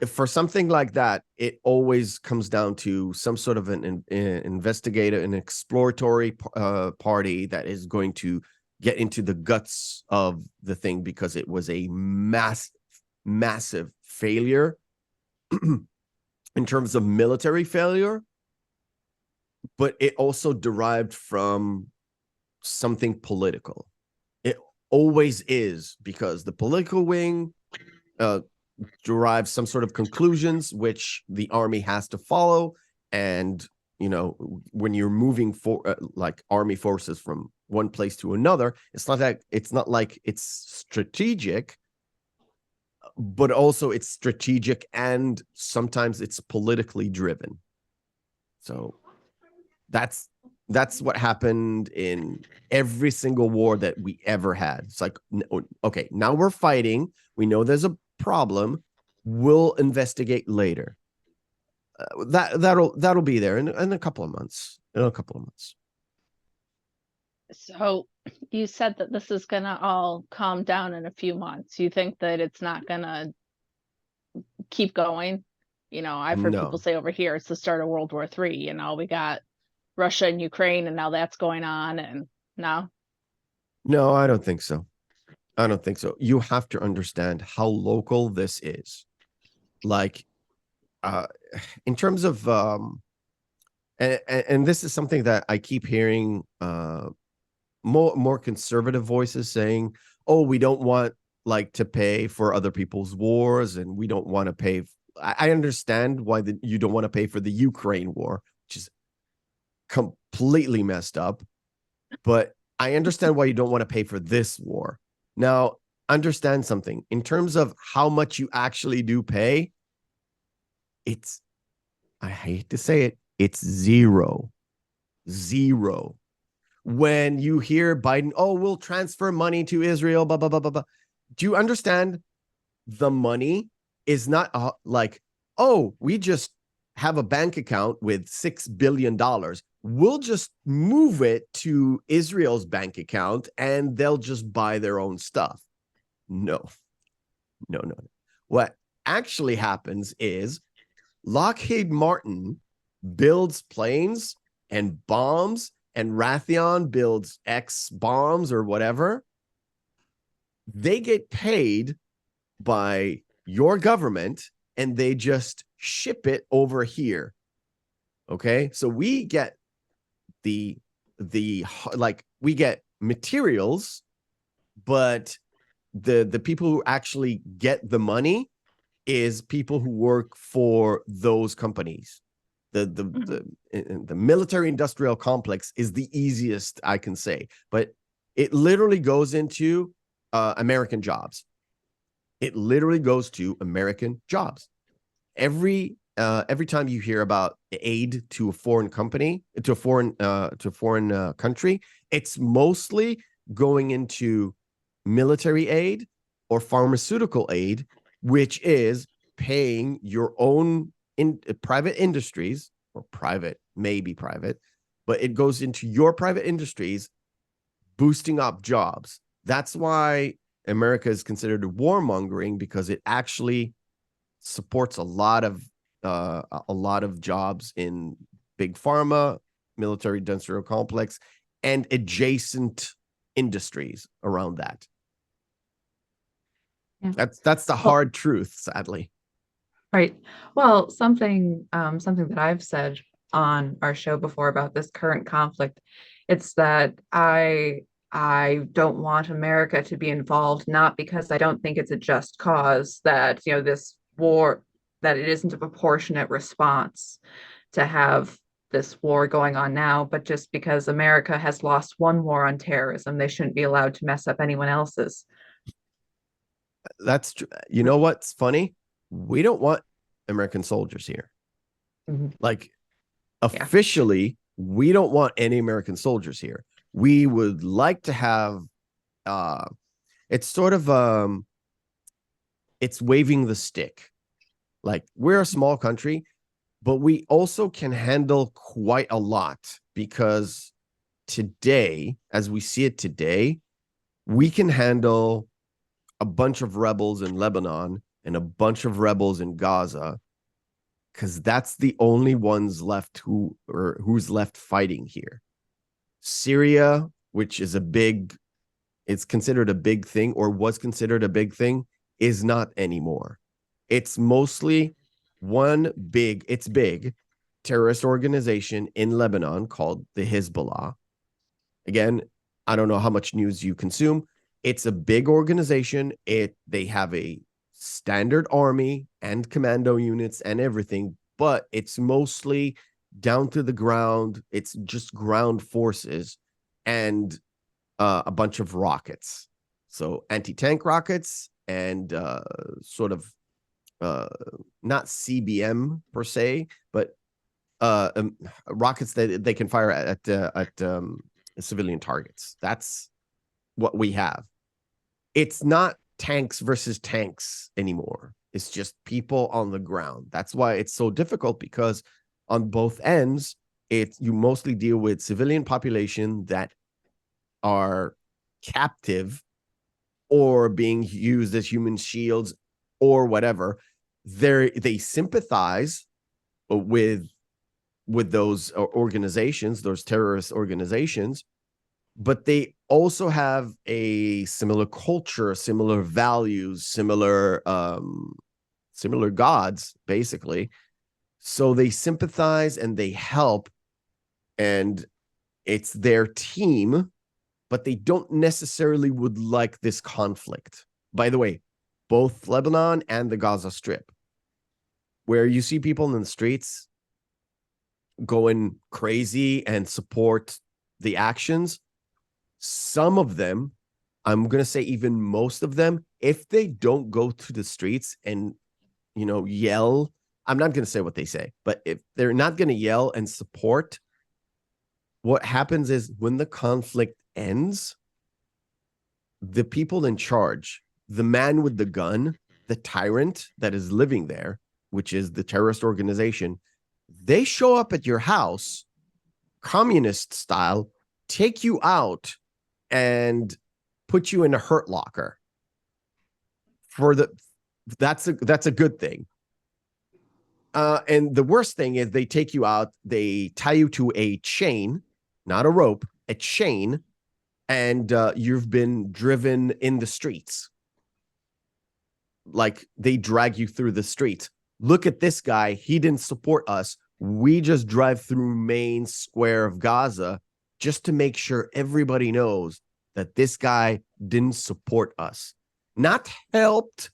for something like that, it always comes down to some sort of an investigative, an exploratory party that is going to get into the guts of the thing, because it was a massive failure in terms of military failure, but it also derived from something political. It always is, because the political wing derives some sort of conclusions which the army has to follow. And when you're moving for like army forces from one place to another, it's not like it's strategic, but also it's strategic and sometimes it's politically driven. So that's what happened in every single war that we ever had. It's like, okay, now we're fighting. We know there's a problem. We'll investigate later. That'll be there in a couple of months. In a couple of months. So you said that this is gonna all calm down in a few months. You think that it's not gonna keep going? I've heard people No, say over here it's the start of World War III. We got Russia and Ukraine, and now that's going on. And no, no, I don't think so. I don't think so. You have to understand how local this is. Like, uh, in terms of and this is something that I keep hearing more conservative voices saying, "Oh, we don't want like to pay for other people's wars, and we don't want to pay." I understand why you don't want to pay for the Ukraine war, which is completely messed up, but I understand why you don't want to pay for this war. Now, understand something in terms of how much you actually do pay. It's, I hate to say it, it's zero. When you hear Biden, "Oh, we'll transfer money to Israel, blah, blah, blah, blah, blah." Do you understand? The money is not like, "Oh, we just have a bank account with $6 billion. We'll just move it to Israel's bank account and they'll just buy their own stuff." No, no. What actually happens is Lockheed Martin builds planes and bombs, and Raytheon builds X bombs or whatever. They get paid by your government and they just ship it over here. Okay, so we get the like, we get materials, but the people who actually get the money is people who work for those companies. The military industrial complex is the easiest I can say, but it literally goes into American jobs. It literally goes to American jobs. Every time you hear about aid to a foreign company, to a foreign country, it's mostly going into military aid or pharmaceutical aid, which is paying your own private industries, or maybe private, but it goes into your private industries, boosting up jobs. That's why America is considered warmongering, because it actually supports a lot of jobs in big pharma, military industrial complex, and adjacent industries around that. Yeah. That's the Well, hard truth, sadly. right. Well, something that I've said on our show before about this current conflict, it's that I don't want America to be involved, not because I don't think it's a just cause that, this war, that it isn't a proportionate response to have this war going on now, but just because America has lost one war on terrorism, they shouldn't be allowed to mess up anyone else's. That's true. You know what's funny? We don't want American soldiers here. Mhm. Like, Yeah. officially, we don't want any American soldiers here. We would like to have uh it's sort of it's waving the stick. Like, we're a small country, but we also can handle quite a lot because today, as we see it today, we can handle a bunch of rebels in Lebanon and a bunch of rebels in Gaza, because that's the only ones left who's left fighting here. Syria, which is it's considered a big thing, or was considered a big thing, is not anymore. It's mostly it's big terrorist organization in Lebanon called the Hezbollah. Again, I don't know how much news you consume. It's a big organization. They have a standard army and commando units and everything, but it's mostly down to the ground. It's just ground forces and a bunch of rockets. So anti-tank rockets and sort of uh, not CBM per se, but uh, um, rockets that they can fire at civilian targets. That's what we have. It's not tanks versus tanks anymore. It's just people on the ground. That's why it's so difficult, because on both ends, you mostly deal with civilian population that are captive or being used as human shields or whatever. They sympathize with those organizations, those terrorist organizations, but they also have a similar culture, similar values, similar gods, basically. So they sympathize and they help, and it's their team, but they don't necessarily would like this conflict. By the way, both Lebanon and the Gaza Strip, where you see people in the streets going crazy and support the actions, some of them, I'm going to say even most of them, if they don't go to the streets and, yell, I'm not going to say what they say, but if they're not going to yell and support, what happens is when the conflict ends, the people in charge, the man with the gun, the tyrant that is living there, which is the terrorist organization, they show up at your house, communist style, take you out, and put you in a hurt locker. That's a good thing. And the worst thing is they take you out, they tie you to a chain, not a rope, a chain, and you've been driven in the streets. Like, they drag you through the streets. Look at this guy. He didn't support us. We just drive through main square of Gaza just to make sure everybody knows that this guy didn't support us. Not helped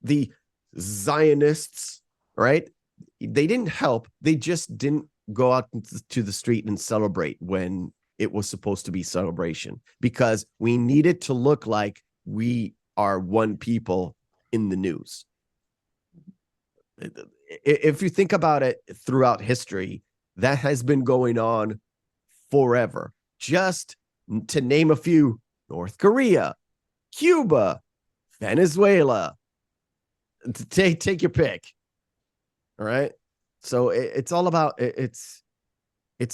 the Zionists, right? They didn't help. They just didn't go out to the street and celebrate when it was supposed to be celebration, because we needed to look like we are one people in the news. If you think about it throughout history, that has been going on forever. Just to name a few: North Korea, Cuba, Venezuela. Take your pick. All right. So it's all about it's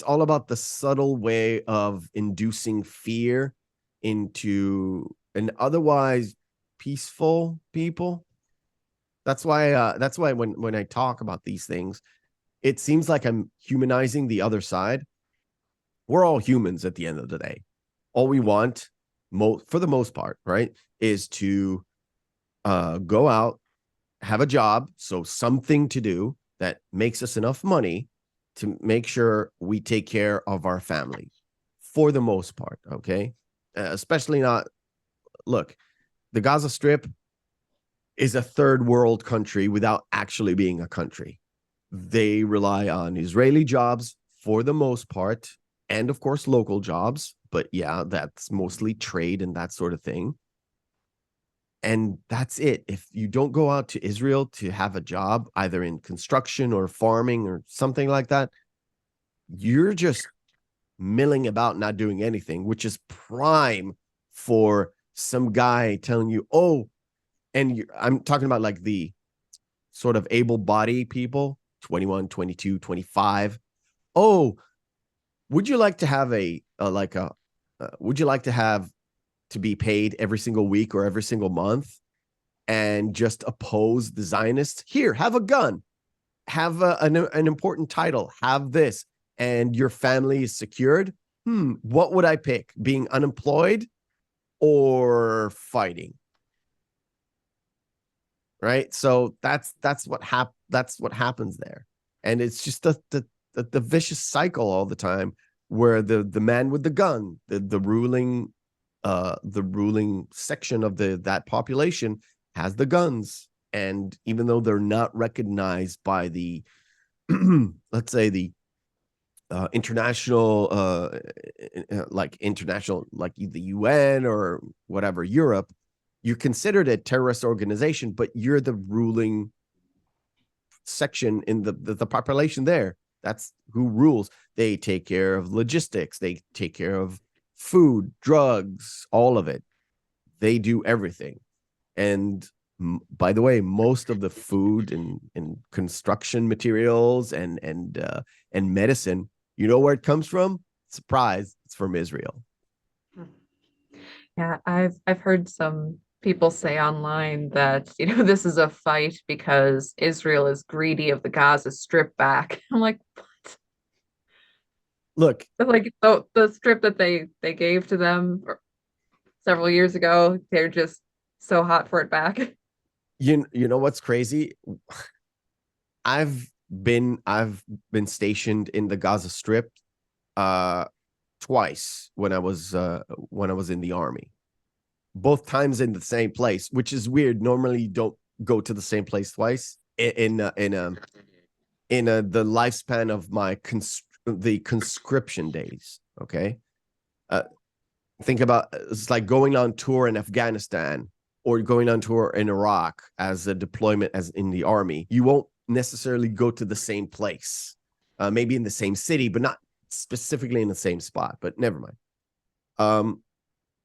all about the subtle way of inducing fear into an otherwise peaceful people. That's why when I talk about these things, it seems like I'm humanizing the other side. We're all humans at the end of the day. All we want, for the most part, right, is to go out, have a job, so something to do that makes us enough money to make sure we take care of our family, for the most part. Okay, especially not. Look, the Gaza Strip is a third world country without actually being a country. They rely on Israeli jobs for the most part, and of course local jobs, but yeah, that's mostly trade and that sort of thing. And that's it. If you don't go out to Israel to have a job, either in construction or farming or something like that, you're just milling about, not doing anything, which is prime for some guy telling you, oh, and I'm talking about like the sort of able-bodied people, 21, 22, 25. Oh, would you like to have would you like to have to be paid every single week or every single month and just oppose the Zionists? Here, have a gun, have an important title, have this, and your family is secured. What would I pick? Being unemployed or fighting? Right. So that's what happens there. And it's just the vicious cycle all the time, where the man with the gun, the ruling section of that population has the guns. And even though they're not recognized by the let's say the international, like the UN or whatever, Europe, you're considered a terrorist organization, but you're the ruling section in the population there. That's who rules. They take care of logistics, they take care of food, drugs, all of it. They do everything. And by the way, most of the food and construction materials and medicine, you know where it comes from? Surprise, it's from Israel. Yeah, I've heard some people say online that, this is a fight because Israel is greedy of the Gaza Strip back. I'm like, Look, like the strip that they gave to them several years ago, they're just so hot for it back. you know what's crazy? I've been stationed in the Gaza Strip uh twice when I was in the army. Both times in the same place, which is weird. Normally you don't go to the same place twice in the lifespan of the conscription days. Okay, uh, think about, it's like going on tour in Afghanistan or going on tour in Iraq as a deployment as in the army. You won't necessarily go to the same place, maybe in the same city, but not specifically in the same spot. But never mind.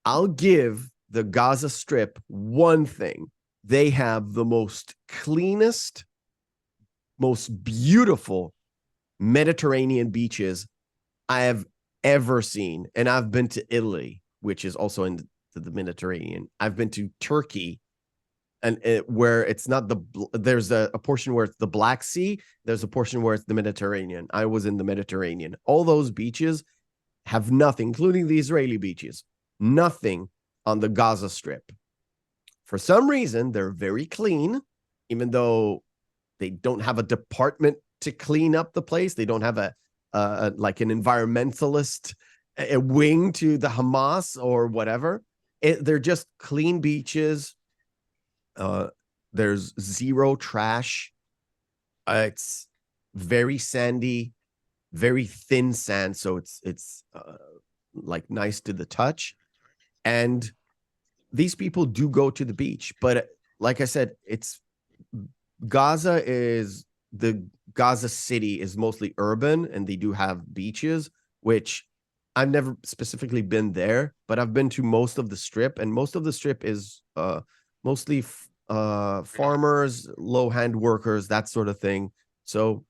I'll give the Gaza Strip one thing: they have the most cleanest, most beautiful Mediterranean beaches I have ever seen. And I've been to Italy, which is also in the Mediterranean. I've been to Turkey, and where it's not there's a portion where it's the Black Sea, there's a portion where it's the Mediterranean. I was in the Mediterranean. All those beaches have nothing, including the Israeli beaches, nothing on the Gaza Strip. For some reason, they're very clean, even though they don't have a department to clean up the place. They don't have like an environmentalist a wing to the Hamas or whatever. They're just clean beaches. There's zero trash. It's very sandy, very thin sand, so it's like nice to the touch. And these people do go to the beach, but like I said, the Gaza city is mostly urban, and they do have beaches, which I've never specifically been there, but I've been to most of the strip, and most of the strip is mostly farmers, low hand workers, that sort of thing. So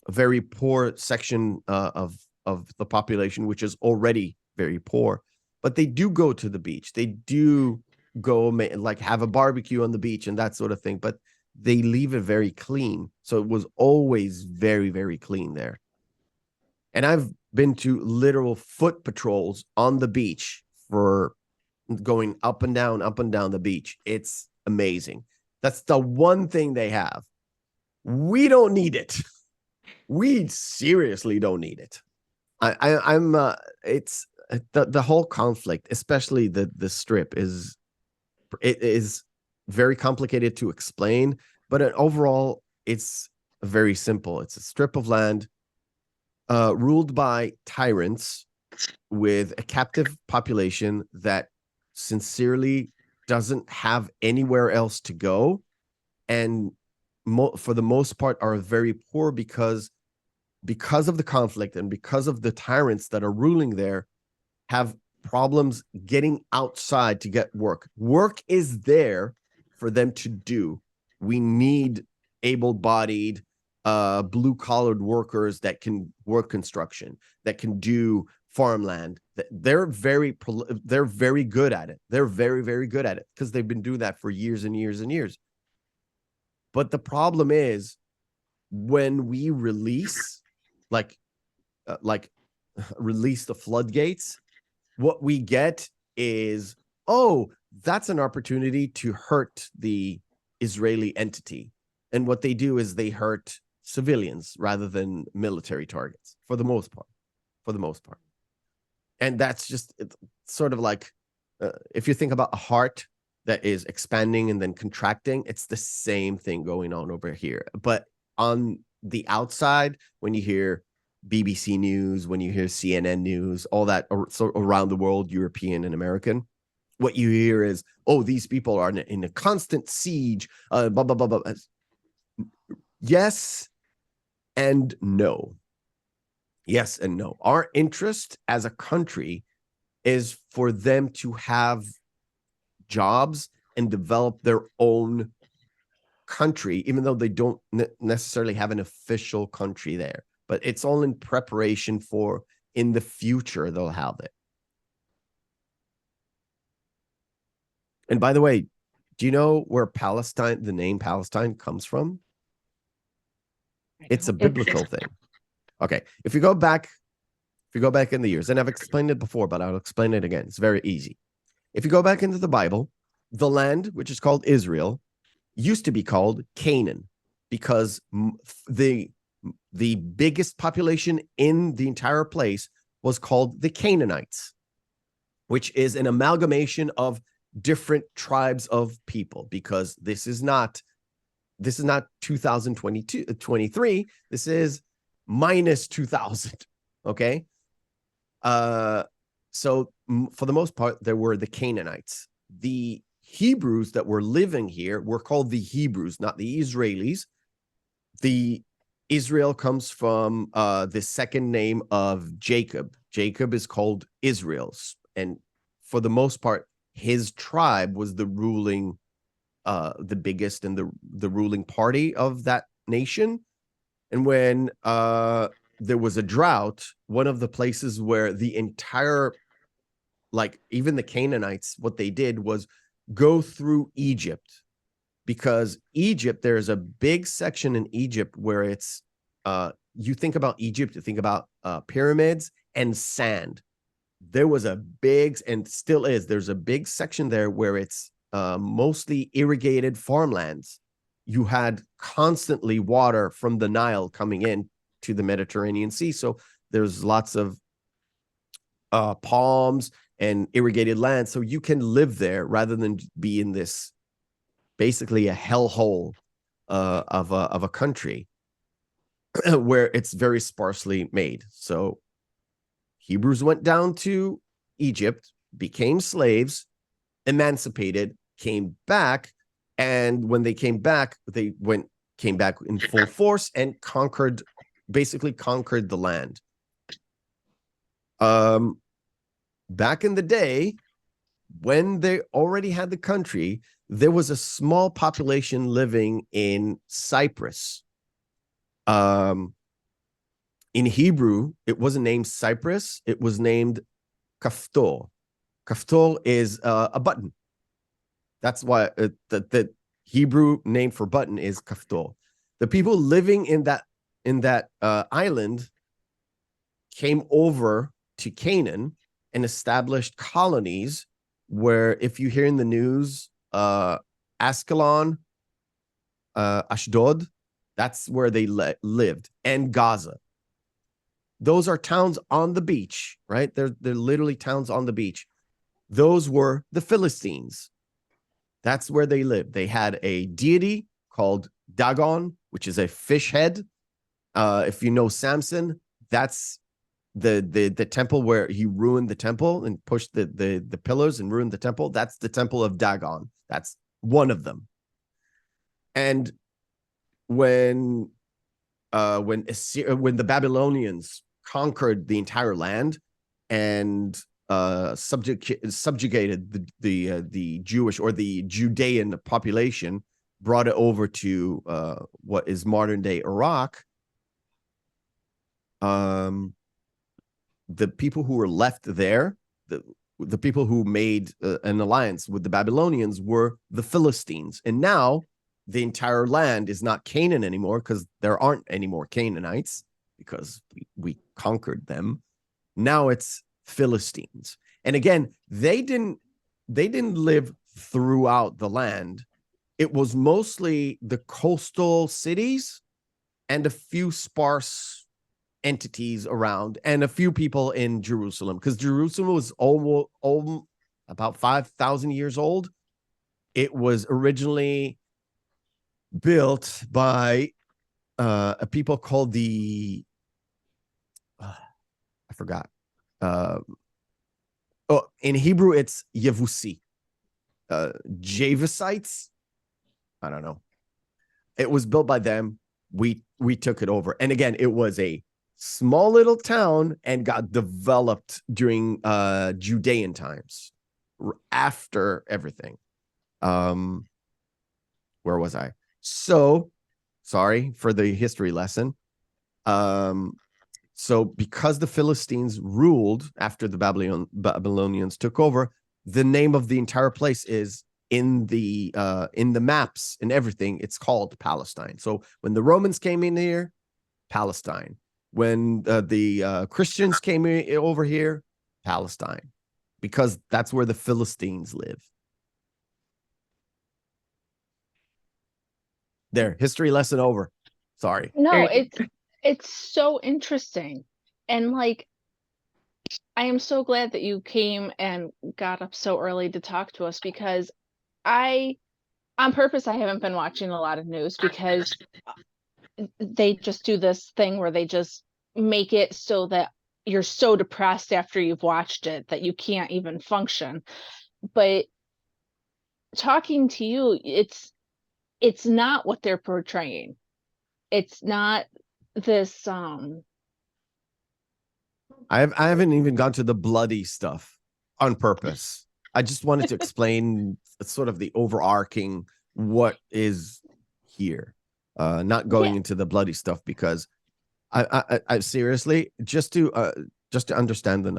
a very poor section of the population, which is already very poor. But they do go to the beach. They do go like have a barbecue on the beach and that sort of thing. But they leave it very clean. So it was always very, very clean there. And I've been to literal foot patrols on the beach for going up and down the beach. It's amazing. That's the one thing they have. We don't need it. We seriously don't need it. It's the whole conflict, especially the strip is very complicated to explain, but overall it's very simple. It's a strip of land ruled by tyrants with a captive population that sincerely doesn't have anywhere else to go, and for the most part are very poor because of the conflict and because of the tyrants that are ruling there, have problems getting outside to get work. Work is there for them to do. We need able-bodied, blue-collared workers that can work construction, that can do farmland. They're very good at it. They're very, very good at it because they've been doing that for years and years and years. But the problem is when we release, like release the floodgates, what we get is, oh, that's an opportunity to hurt the Israeli entity. And what they do is they hurt civilians rather than military targets for the most part. And that's just sort of like, if you think about a heart that is expanding and then contracting, it's the same thing going on over here. But on the outside, when you hear BBC News, when you hear CNN News, all that around the world, European and American, what you hear is, oh, these people are in a constant siege, blah, blah, blah, blah. Yes and no. Yes and no. Our interest as a country is for them to have jobs and develop their own country, even though they don't necessarily have an official country there. But it's all in preparation for, in the future, they'll have it. And by the way, do you know where Palestine, the name Palestine, comes from? It's a biblical thing. Okay, if you go back in the years, and I've explained it before, but I'll explain it again. It's very easy. If you go back into the Bible, the land, which is called Israel, used to be called Canaan because the biggest population in the entire place was called the Canaanites, which is an amalgamation of different tribes of people, because this is not 2022 23, this is minus 2000. Okay, so for the most part there were the Canaanites. The Hebrews that were living here were called the Hebrews, not the Israelis. The Israel comes from the second name of Jacob. Jacob is called Israel, and for the most part his tribe was the ruling, the biggest and the ruling party of that nation. And when there was a drought, one of the places where the entire, like even the Canaanites, what they did was go through Egypt, because Egypt, there's a big section in Egypt where it's, you think about Egypt, you think about pyramids and sand. There was a big, and still is, there's a big section there where it's mostly irrigated farmlands. You had constantly water from the Nile coming in to the Mediterranean Sea. So there's lots of palms and irrigated land. So you can live there rather than be in this basically a hellhole of a country where it's very sparsely made. So Hebrews went down to Egypt, became slaves, emancipated, came back, and when they came back, came back in full force and basically conquered the land. Back in the day, when they already had the country, there was a small population living in Cyprus. In Hebrew, it wasn't named Cyprus, it was named Kaftor. Kaftor is a button. That's why Hebrew name for button is kaftor. The people living in that island came over to Canaan and established colonies where, if you hear in the news, Ascalon, Ashdod, that's where they lived, and Gaza. Those are towns on the beach, right? They're literally towns on the beach. Those were the Philistines. That's where they lived. They had a deity called Dagon, which is a fish head. If you know Samson, that's the temple where he ruined the temple and pushed the pillars and ruined the temple. That's the temple of Dagon. That's one of them. And when the Babylonians conquered the entire land and subjugated the Jewish or the Judean population, brought it over to what is modern day Iraq. The people who were left there, the people who made an alliance with the Babylonians, were the Philistines, and now the entire land is not Canaan anymore because there aren't any more Canaanites because we conquered them. Now it's Philistines. And again, they didn't live throughout the land. It was mostly the coastal cities and a few sparse entities around and a few people in Jerusalem, because Jerusalem was almost about 5,000 years old. It was originally built by a people called the I forgot. In Hebrew it's Yevusi. Javusites. I don't know. It was built by them. We took it over, and again, it was a small little town and got developed during Judean times after everything. Where was I? So, sorry for the history lesson. So because the Philistines ruled after the Babylonians took over, the name of the entire place is in the maps and everything. It's called Palestine. So when the Romans came in here, Palestine. When the Christians came over here, Palestine, because that's where the Philistines live. There, history lesson over. Sorry. No, it's so interesting. And like, I am so glad that you came and got up so early to talk to us, because on purpose, I haven't been watching a lot of news because they just do this thing where they just make it so that you're so depressed after you've watched it that you can't even function. But talking to you, it's not what they're portraying. It's not this I haven't even gone to the bloody stuff on purpose. I just wanted to explain sort of the overarching what is here, not going into the bloody stuff, because I seriously, just to understand the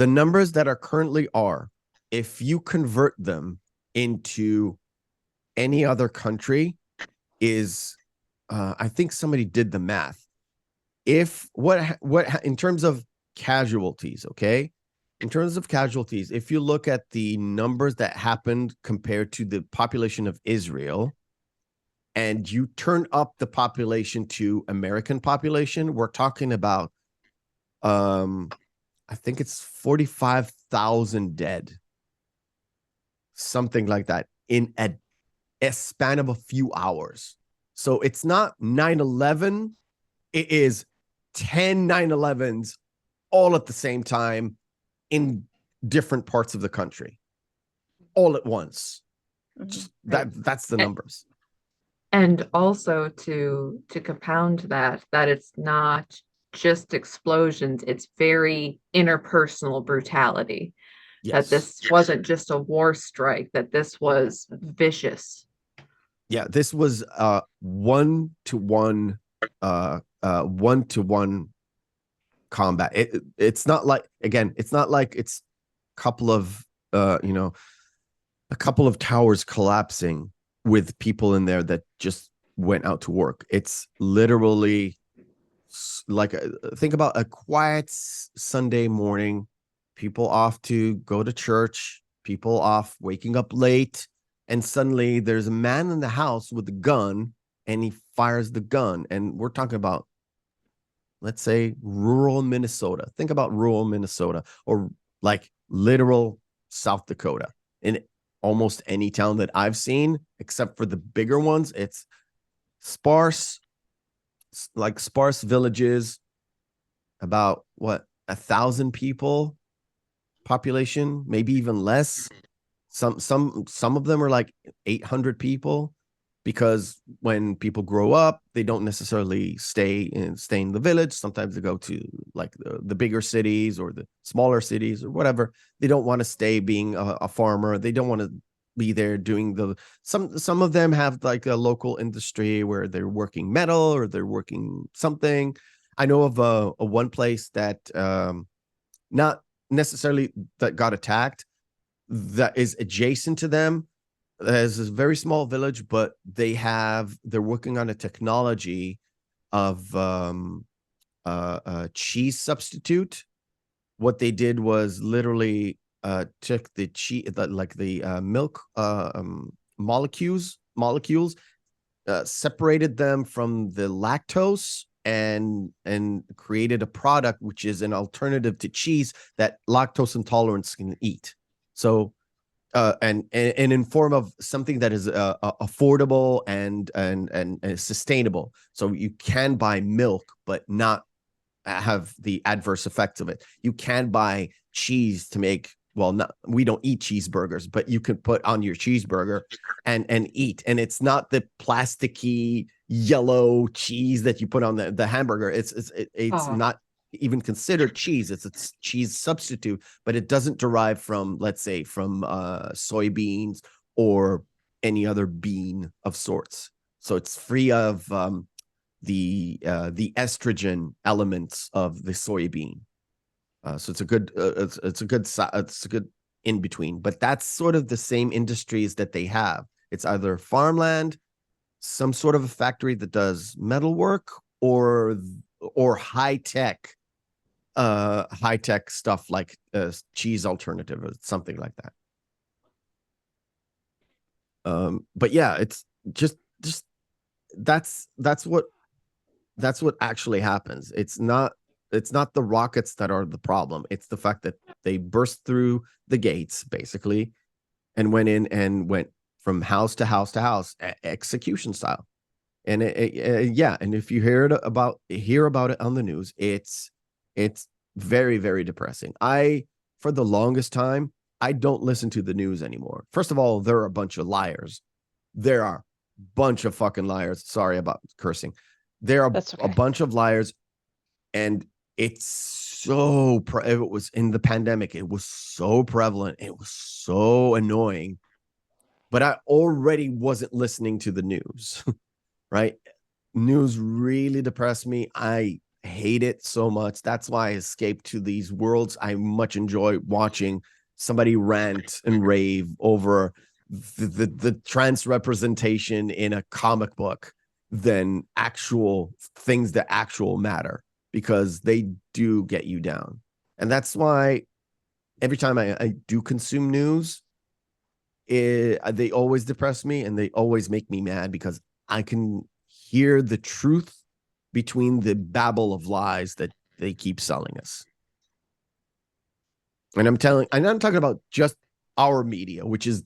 numbers that are currently are, if you convert them into any other country, is I think somebody did the math. If what in terms of casualties, okay? In terms of casualties, if you look at the numbers that happened compared to the population of Israel, and you turn up the population to American population, we're talking about I think it's 45,000 dead. Something like that in a span of a few hours. So it's not 9/11, it is 10 9/11s all at the same time in different parts of the country, all at once. Just that's the numbers. And also to compound that it's not just explosions, it's very interpersonal brutality. That Yes. this wasn't just a war strike, that this was vicious. Yeah, this was 1-to-1 1-to-1 combat. It's not like, again, it's not like it's a couple of a couple of towers collapsing. with people in there that just went out to work. It's literally like think about a quiet Sunday morning, people off to go to church, people off waking up late, and suddenly there's a man in the house with a gun, and he fires the gun. And we're talking about, let's say, rural Minnesota. Think about rural Minnesota, or like literal South Dakota. In almost any town that I've seen, except for the bigger ones, it's sparse, like sparse villages, about what, 1,000 people population, maybe even less. Some of them are like 800 people, because when people grow up, they don't necessarily stay in the village. Sometimes they go to like the bigger cities or the smaller cities or whatever. They don't want to stay being a farmer. They don't want to be there doing some of them have like a local industry where they're working metal or they're working something. I know of a one place that not necessarily that got attacked, that is adjacent to them. There's a very small village, but they're working on a technology of cheese substitute. What they did was literally took the cheese, like the milk molecules, separated them from the lactose, and created a product which is an alternative to cheese that lactose intolerance can eat. So and in form of something that is affordable and sustainable. So you can buy milk, but not have the adverse effects of it. You can buy cheese to make, well, not, we don't eat cheeseburgers, but you can put on your cheeseburger and eat. And it's not the plasticky yellow cheese that you put on the hamburger. It's not even considered cheese. It's a cheese substitute, but it doesn't derive from, let's say, from soybeans or any other bean of sorts. So it's free of the estrogen elements of the soybean. So it's a good it's a good in between. But that's sort of the same industries that they have. It's either farmland, some sort of a factory that does metalwork, or high tech stuff like cheese alternative or something like that. But yeah, it's just that's what actually happens. It's not the rockets that are the problem. It's the fact that they burst through the gates basically and went in and went from house to house to house, execution style. And yeah, and if you hear about it on the news, it's very, very depressing. For the longest time, I don't listen to the news anymore. First of all, there are a bunch of liars. There are a bunch of fucking liars. Sorry about cursing. There are a bunch of liars, and it's so it was in the pandemic, it was so prevalent, it was so annoying, but I already wasn't listening to the news. Right? News really depressed me. I hate it so much. That's why I escaped to these worlds. I much enjoy watching somebody rant and rave over the trans representation in a comic book than actual things that actual matter, because they do get you down. And that's why every time I do consume news, they always depress me and they always make me mad, because I can hear the truth between the babble of lies that they keep selling us. And I'm talking about just our media, which is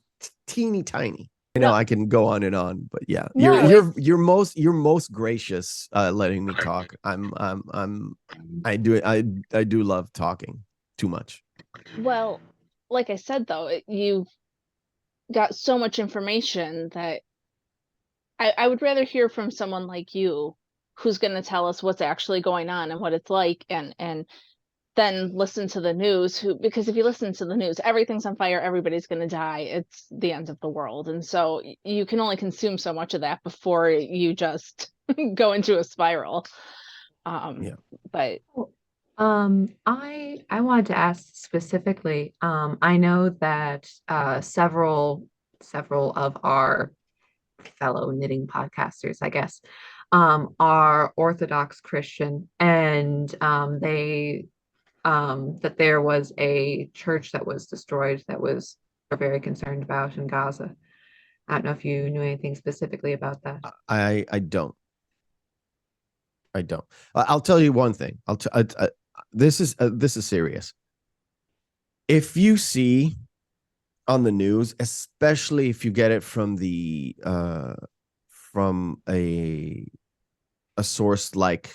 teeny tiny. I know I can go on and on, but yeah, you're most gracious letting me talk. I do love talking too much. Well, like I said, though, you've got so much information that I would rather hear from someone like you, who's going to tell us what's actually going on and what it's like, and then listen to the news, because if you listen to the news, everything's on fire, everybody's going to die, it's the end of the world. And so you can only consume so much of that before you just go into a spiral. Yeah. But I wanted to ask specifically, I know that several of our fellow knitting podcasters, I guess, are Orthodox Christian, and they that there was a church that was destroyed that was they're very concerned about in Gaza. I don't know if you knew anything specifically about that. I don't. I don't. I'll tell you one thing. This is serious. If you see on the news, especially if you get it from the from a source like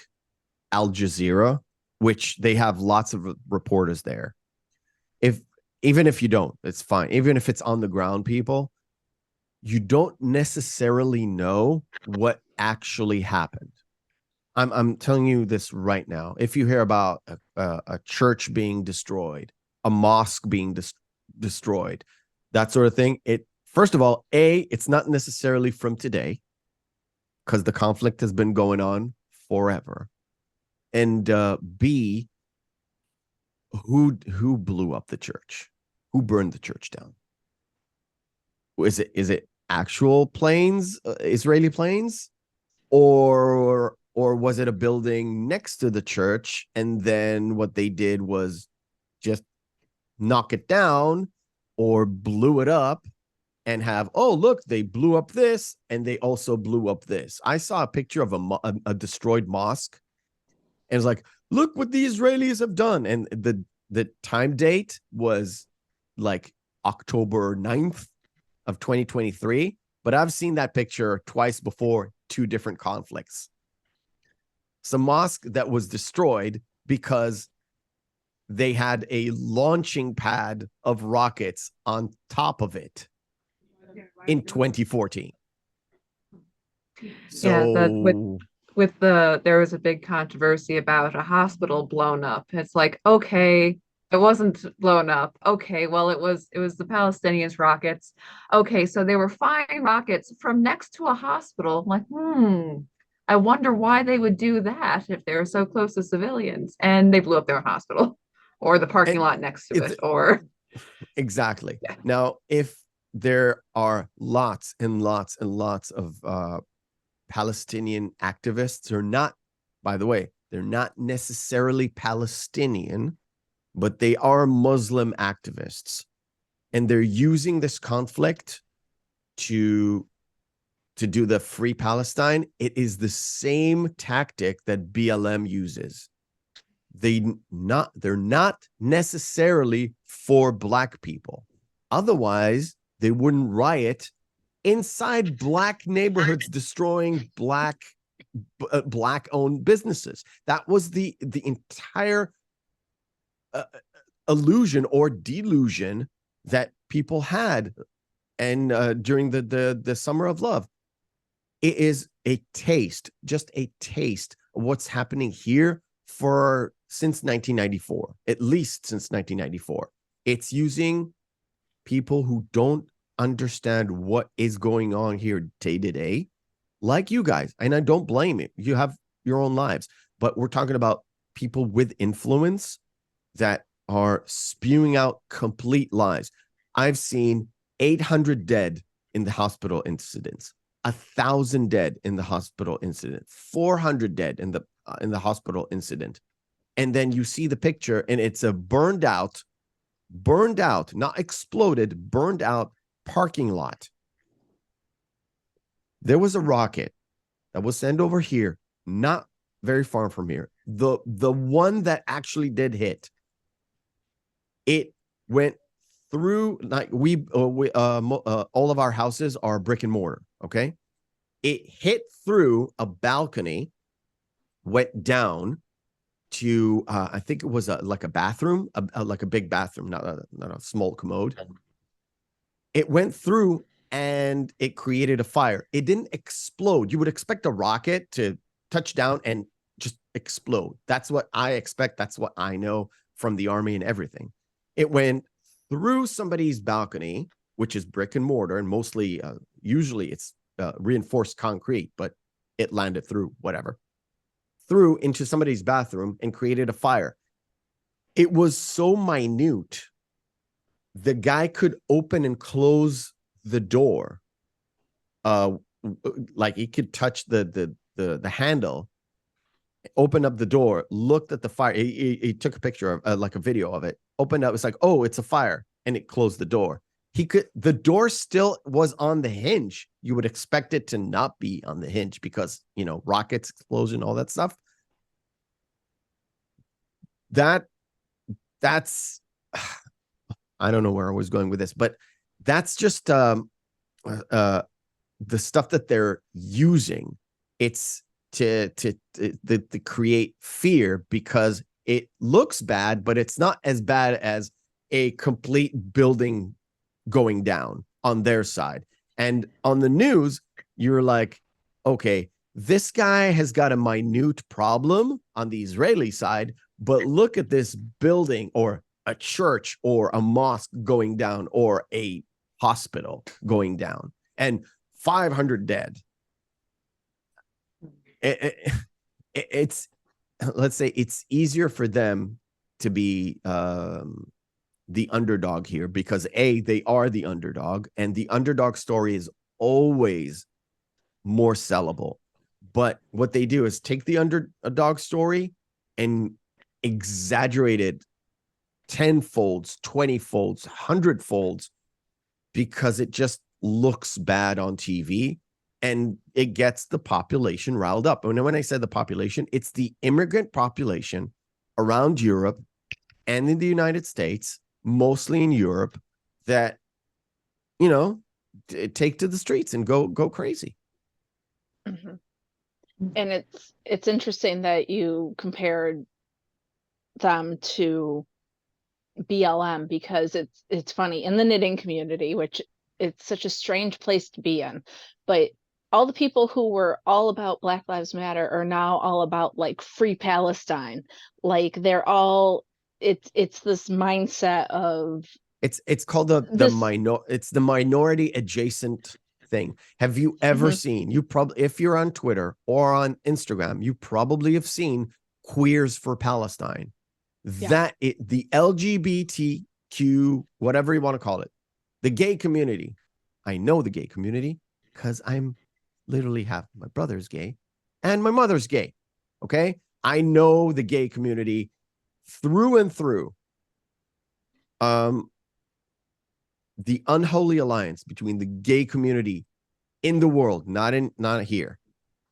Al Jazeera, which they have lots of reporters there. If even if you don't, it's fine. Even if it's on the ground, people, you don't necessarily know what actually happened. I'm telling you this right now. If you hear about a church being destroyed, a mosque being destroyed, that sort of thing, it first of all, it's not necessarily from today, because the conflict has been going on forever, and B, who blew up the church, who burned the church down? Is it actual planes, Israeli planes, or was it a building next to the church, and then what they did was just knock it down or blew it up and have, oh, look, they blew up this and they also blew up this. I saw a picture of a destroyed mosque, and it's like, look what the Israelis have done. And the time date was like October 9th of 2023. But I've seen that picture twice before, two different conflicts. It's a mosque that was destroyed because they had a launching pad of rockets on top of it in 2014. Yeah, that So with there was a big controversy about a hospital blown up. It's like, okay, it wasn't blown up. Okay, well it was the Palestinians' rockets. Okay, so they were firing rockets from next to a hospital. I'm like, I wonder why they would do that if they were so close to civilians. And they blew up their own hospital or the parking and lot next to it's it, or exactly. yeah. Now, if there are lots and lots and lots of Palestinian activists, are not, by the way, they're not necessarily Palestinian, but they are Muslim activists, and they're using this conflict to do the Free Palestine. It is the same tactic that BLM uses. They're not necessarily for black people. Otherwise, they wouldn't riot inside black neighborhoods, destroying black owned businesses. That was the entire illusion or delusion that people had, and during the summer of love. It is a taste, just a taste of what's happening here for since 1994, at least since 1994. It's using people who don't understand what is going on here day to day, like you guys. And I don't blame it. You have your own lives, but we're talking about people with influence that are spewing out complete lies. I've seen 800 dead in the hospital incidents, 1,000 dead in the hospital incident, 400 dead in the hospital incident. And then you see the picture, and it's a burned out, not exploded, burned out parking lot. There was a rocket that was sent over here, not very far from here. The one that actually did hit, it went through, like all of our houses are brick and mortar. Okay. It hit through a balcony, went down to, I think it was like a bathroom, like a big bathroom, not a small commode. It went through and it created a fire. It didn't explode. You would expect a rocket to touch down and just explode. That's what I expect. That's what I know from the army and everything. It went through somebody's balcony, which is brick and mortar, and mostly, usually it's reinforced concrete, but it landed through whatever, through into somebody's bathroom and created a fire. It was so minute, the guy could open and close the door like he could touch the handle, opened up the door, looked at the fire. He took a picture of like a video of it, opened up. It's like, oh, it's a fire. And it closed the door. The door still was on the hinge. You would expect it to not be on the hinge because, rockets, explosion, all that stuff. That's, I don't know where I was going with this, but that's just the stuff that they're using. It's to create fear because it looks bad, but it's not as bad as a complete building going down on their side. And on the news, you're like, okay, this guy has got a minute problem on the Israeli side, but look at this building or a church or a mosque going down or a hospital going down and 500 dead. It's, let's say it's easier for them to be the underdog here because they are the underdog, and the underdog story is always more sellable. But what they do is take the underdog story and exaggerate it 10 folds, 20 folds, 100 folds, because it just looks bad on TV and it gets the population riled up. And when I said the population, it's the immigrant population around Europe and in the United States, mostly in Europe, that, take to the streets and go crazy. Mm-hmm. And it's interesting that you compared them to BLM because it's funny in the knitting community, which it's such a strange place to be in, but all the people who were all about Black Lives Matter are now all about like free Palestine. Like they're all it's this mindset of it's called it's the minority adjacent thing. Have you ever seen, you probably, if you're on Twitter or on Instagram, you probably have seen Queers for Palestine. Yeah. The LGBTQ, whatever you want to call it, the gay community. I know the gay community because I'm literally half, my brother's gay and my mother's gay. Okay. I know the gay community through and through. The unholy alliance between the gay community in the world, not here,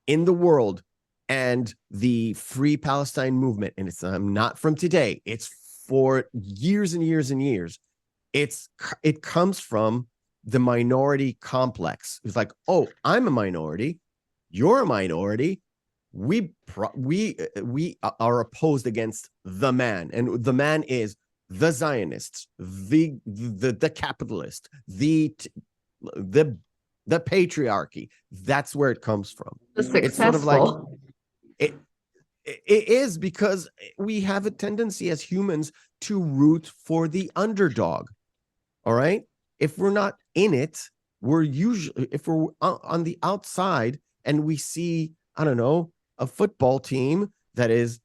in the world, and the Free Palestine movement. And it's not from today. It's for years and years and years. It comes from the minority complex. It's like, oh, I'm a minority. You're a minority. We are opposed against the man. And the man is the Zionists, the capitalist, the patriarchy. That's where it comes from. The successful. It's sort of like it is, because we have a tendency as humans to root for the underdog. All right. If we're not in it, if we're on the outside and we see, I don't know, a football team that is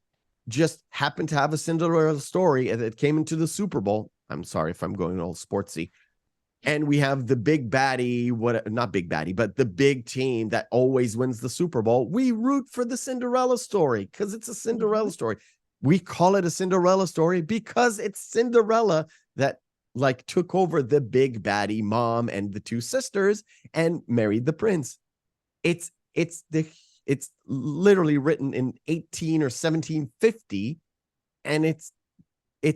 just happened to have a Cinderella story and it came into the Super Bowl. I'm sorry if I'm going all sportsy. And we have the big baddie, not big baddie, but the big team that always wins the Super Bowl. We root for the Cinderella story because it's a Cinderella story. We call it a Cinderella story because it's Cinderella that like took over the big baddie mom and the two sisters and married the prince. It's literally written in 18 or 1750, and it's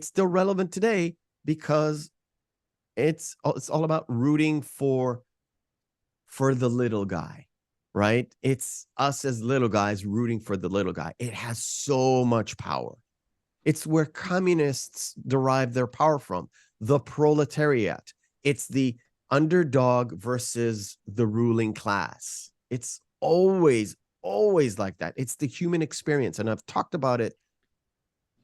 still relevant today because it's all about rooting for the little guy, right? It's us as little guys rooting for the little guy. It has so much power. It's where communists derive their power from, the proletariat. It's the underdog versus the ruling class. It's always like that. It's the human experience. And I've talked about it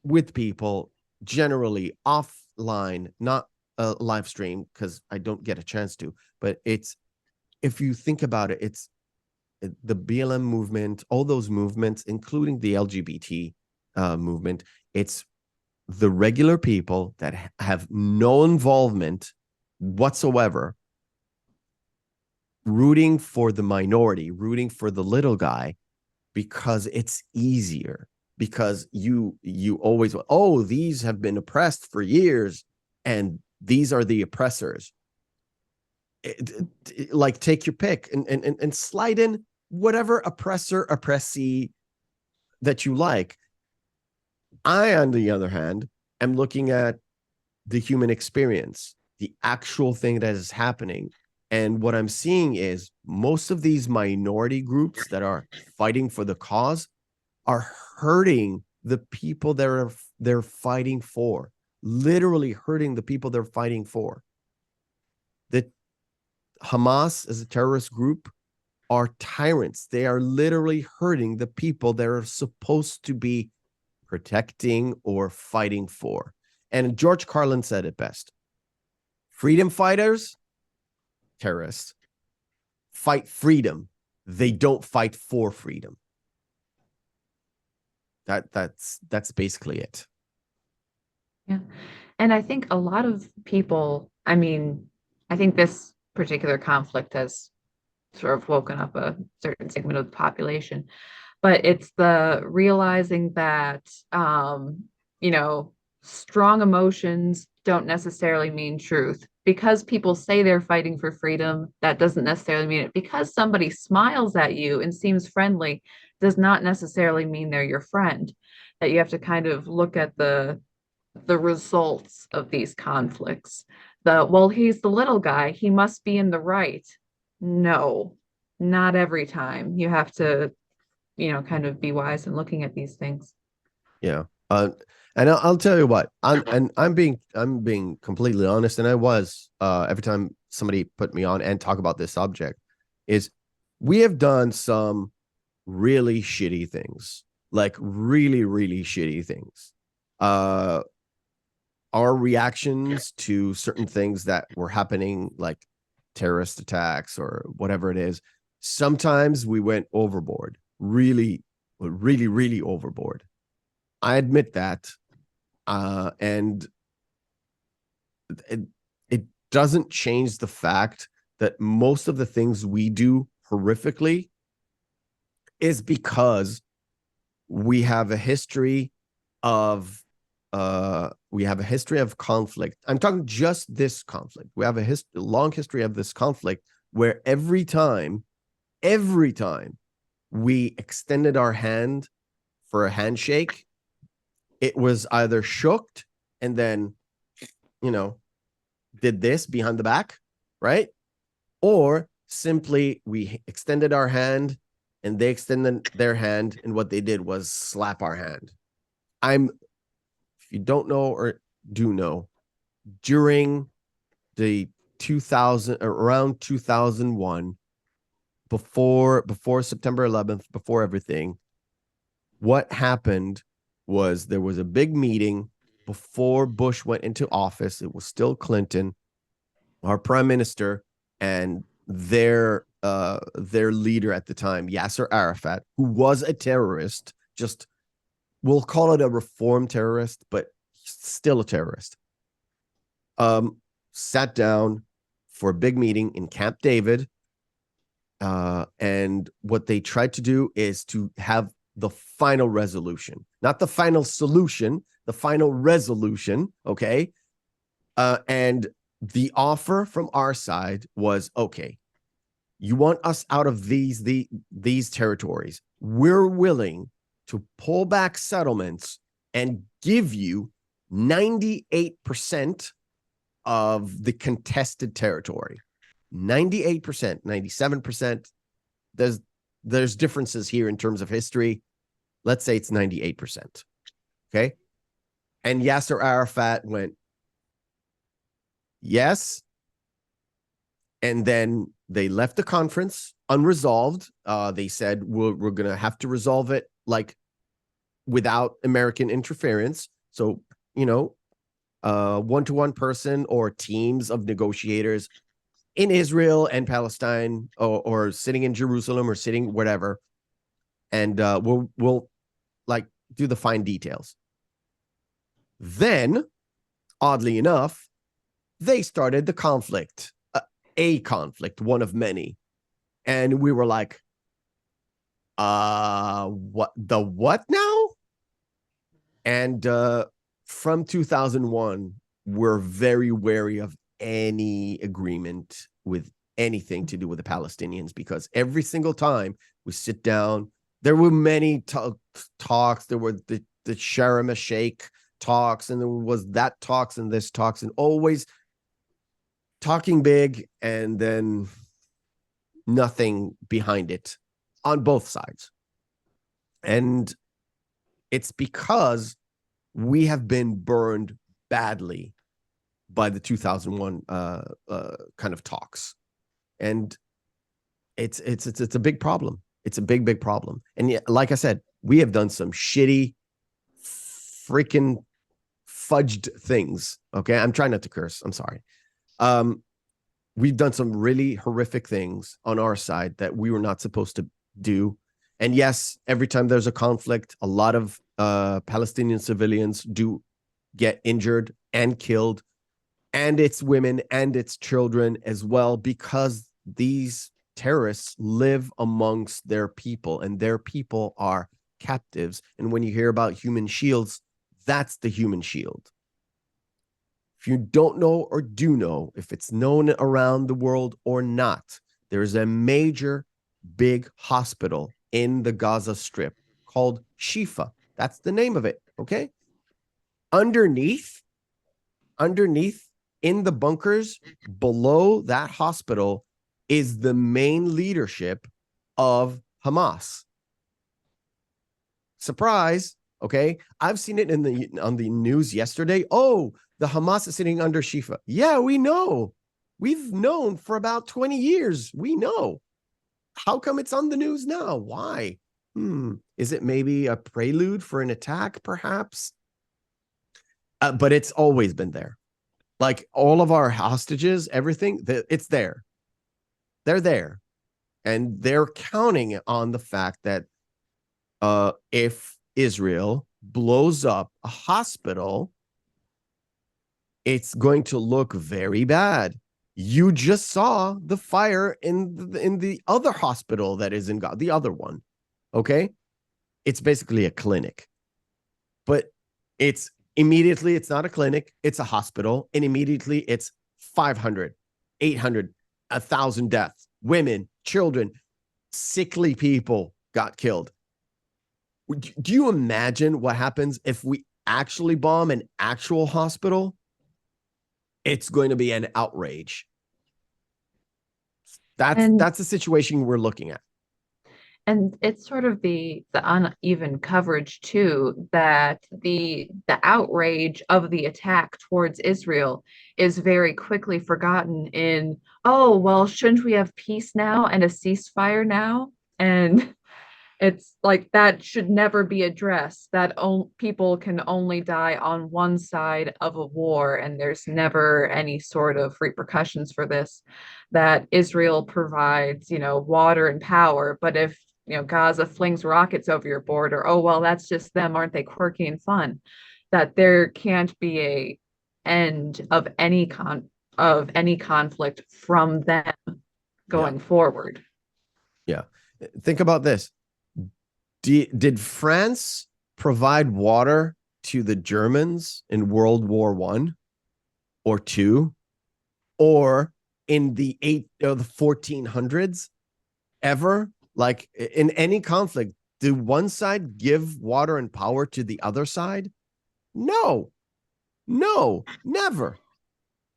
with people generally offline, not a live stream because I don't get a chance to, but if you think about it, it's the BLM movement, all those movements, including the LGBT movement. It's the regular people that have no involvement whatsoever rooting for the minority, rooting for the little guy, because it's easier. Because you always, oh, these have been oppressed for years, and these are the oppressors. Like, take your pick and slide in whatever oppressor, oppressee that you like. I, on the other hand, am looking at the human experience, the actual thing that is happening. And what I'm seeing is most of these minority groups that are fighting for the cause are hurting the people they're fighting for, literally hurting the people they're fighting for. The Hamas as a terrorist group are tyrants. They are literally hurting the people they're supposed to be protecting or fighting for. And George Carlin said it best. Freedom fighters, terrorists, fight freedom. They don't fight for freedom. That's basically it. Yeah. And I think a lot of people, I mean, I think this particular conflict has sort of woken up a certain segment of the population, but it's the realizing that, you know, strong emotions don't necessarily mean truth. Because people say they're fighting for freedom, that doesn't necessarily mean it. Because somebody smiles at you and seems friendly does not necessarily mean they're your friend. That you have to kind of look at the results of these conflicts. Well, he's the little guy, he must be in the right. No, not every time. You have to, kind of be wise in looking at these things. Yeah. And I'll tell you what, I'm being completely honest, and I was every time somebody put me on and talk about this subject, is we have done some really shitty things, like really, really shitty things. Our reactions to certain things that were happening, like terrorist attacks or whatever it is, sometimes we went overboard, really, really, really overboard. I admit that. And it doesn't change the fact that most of the things we do horrifically is because we have a history of conflict. I'm talking just this conflict. We have a long history of this conflict where every time we extended our hand for a handshake, it was either shooked and then, did this behind the back, right? Or simply we extended our hand and they extended their hand, and what they did was slap our hand. If you don't know or do know, during the 2000, around 2001, before September 11th, before everything, what happened was there was a big meeting before Bush went into office. It was still Clinton, our prime minister, and their leader at the time, Yasser Arafat, who was a terrorist. Just, we'll call it a reformed terrorist, but still a terrorist. Sat down for a big meeting in Camp David, and what they tried to do is to have the final resolution, not the final solution, the final resolution. Okay. And the offer from our side was, okay, you want us out of these territories. We're willing to pull back settlements and give you 98% of the contested territory. 98%, 97%. There's differences here in terms of history. Let's say it's 98%. Okay. And Yasser Arafat went, yes. And then they left the conference unresolved. They said, we're going to have to resolve it like without American interference. So, one-to-one person or teams of negotiators in Israel and Palestine, or sitting in Jerusalem or sitting whatever. And we'll like do the fine details. Then, oddly enough, they started the conflict, a conflict, one of many. And we were like, what now? And from 2001, we're very wary of any agreement with anything to do with the Palestinians, because every single time we sit down, there were many talks. There were the Sharm el-Sheikh talks, and there was that talks and this talks, and always talking big and then nothing behind it on both sides. And it's because we have been burned badly by the 2001 kind of talks, and it's a big problem. It's a big problem. And yet, like I said, we have done some shitty, freaking fudged things. Okay, I'm trying not to curse. I'm sorry. We've done some really horrific things on our side that we were not supposed to do. And yes, every time there's a conflict, a lot of Palestinian civilians do get injured and killed, and it's women and it's children as well, because these terrorists live amongst their people, and their people are captives. And when you hear about human shields, that's the human shield. If you don't know or do know, if it's known around the world or not, there's a major big hospital in the Gaza Strip called Shifa. That's the name of it, okay? Underneath in the bunkers below that hospital is the main leadership of Hamas. Surprise, okay? I've seen it on the news yesterday. Oh, the Hamas is sitting under Shifa. Yeah, we know. We've known for about 20 years. We know. How come it's on the news now? Why? Is it maybe a prelude for an attack, perhaps? But it's always been there. Like all of our hostages, everything, it's there. They're there. And they're counting on the fact that if Israel blows up a hospital, it's going to look very bad. You just saw the fire in the other hospital that is in Gaza, the other one. Okay? It's basically a clinic. But it's not a clinic, it's a hospital, and immediately it's 500, 800, 1,000 deaths. Women, children, sickly people got killed. Do you imagine what happens if we actually bomb an actual hospital? It's going to be an outrage. That's the situation we're looking at. And it's sort of the uneven coverage too, that the outrage of the attack towards Israel is very quickly forgotten in, oh, well, shouldn't we have peace now and a ceasefire now? And it's like that should never be addressed, that people can only die on one side of a war, and there's never any sort of repercussions for this, that Israel provides, water and power, but if Gaza flings rockets over your border, oh well, that's just them, aren't they quirky and fun? That there can't be a end of any conflict from them going forward. Yeah. Think about this. Did France provide water to the Germans in World War I or II, or in the 1400s ever? Like in any conflict, do one side give water and power to the other side? No, never.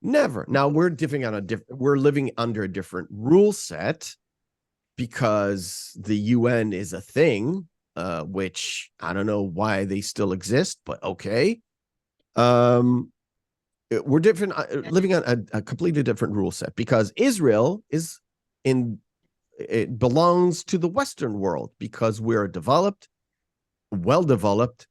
Now we're living under a different rule set because the UN is a thing, which I don't know why they still exist, but okay. We're different, living on a completely different rule set, because Israel it belongs to the Western world, because we're a well-developed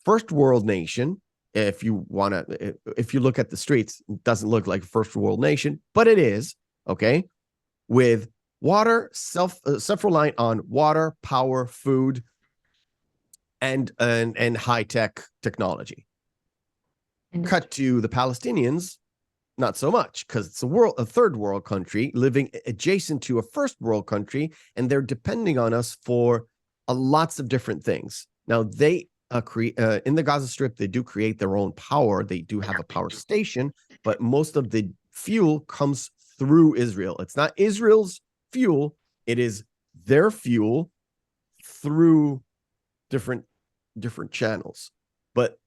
first world nation. If you look at the streets, it doesn't look like a first world nation, but it is, okay, with water, self-reliant on water, power, food, and high-tech technology. Cut to the Palestinians, not so much, because it's a third world country living adjacent to a first world country, and they're depending on us for lots of different things. Now they in the Gaza Strip, they do create their own power. They do have a power station, but most of the fuel comes through Israel. It's not Israel's fuel; it is their fuel through different channels. But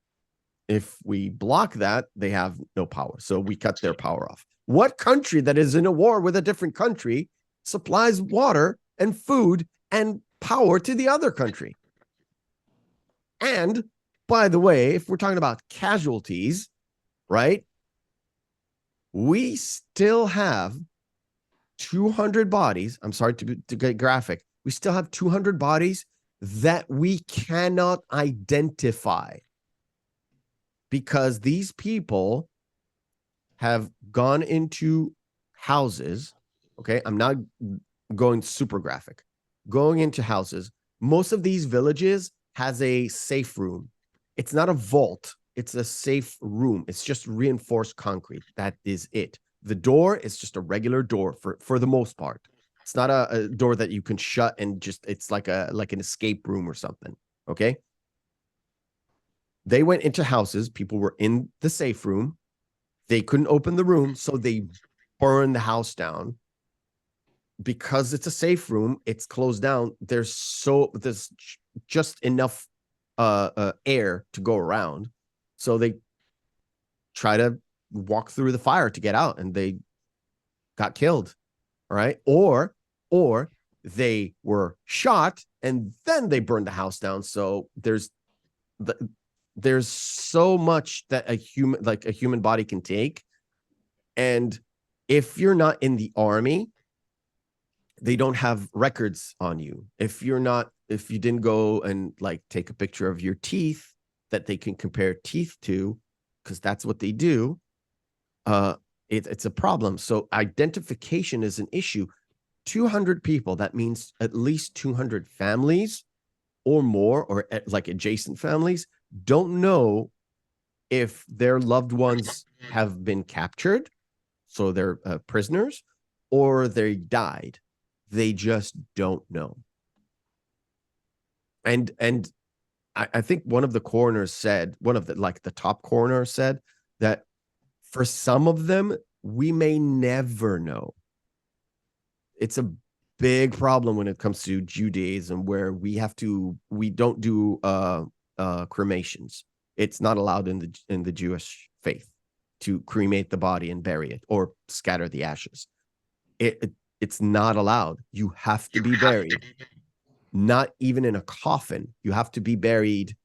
if we block that, they have no power. So we cut their power off. What country that is in a war with a different country supplies water and food and power to the other country? And by the way, if we're talking about casualties, right, we still have 200 bodies. I'm sorry to get graphic. We still have 200 bodies that we cannot identify, because these people have gone into houses. Okay, I'm not going super graphic. Going into houses. Most of these villages has a safe room. It's not a vault. It's a safe room. It's just reinforced concrete. That is it. The door is just a regular door for the most part. It's not a door that you can shut and just, it's like an escape room or something. Okay. They went into houses. People were in the safe room. They couldn't open the room, so they burned the house down. Because it's a safe room, it's closed down. There's just enough air to go around, so they try to walk through the fire to get out, and they got killed. All right, or they were shot and then they burned the house down. So there's so much that a human body can take. And if you're not in the army, they don't have records on you. If you didn't go and like take a picture of your teeth that they can compare teeth to, because that's what they do, it's a problem. So identification is an issue. 200 people, that means at least 200 families or more, or like adjacent families, don't know if their loved ones have been captured, so they're prisoners, or they died. They just don't know. And I think one of the coroners said, the top coroner said that for some of them, we may never know. It's a big problem when it comes to Judaism, where we don't do cremations. It's not allowed in the Jewish faith to cremate the body and bury it or scatter the ashes. It's not allowed. You have to be buried, not even in a coffin. You have to be buried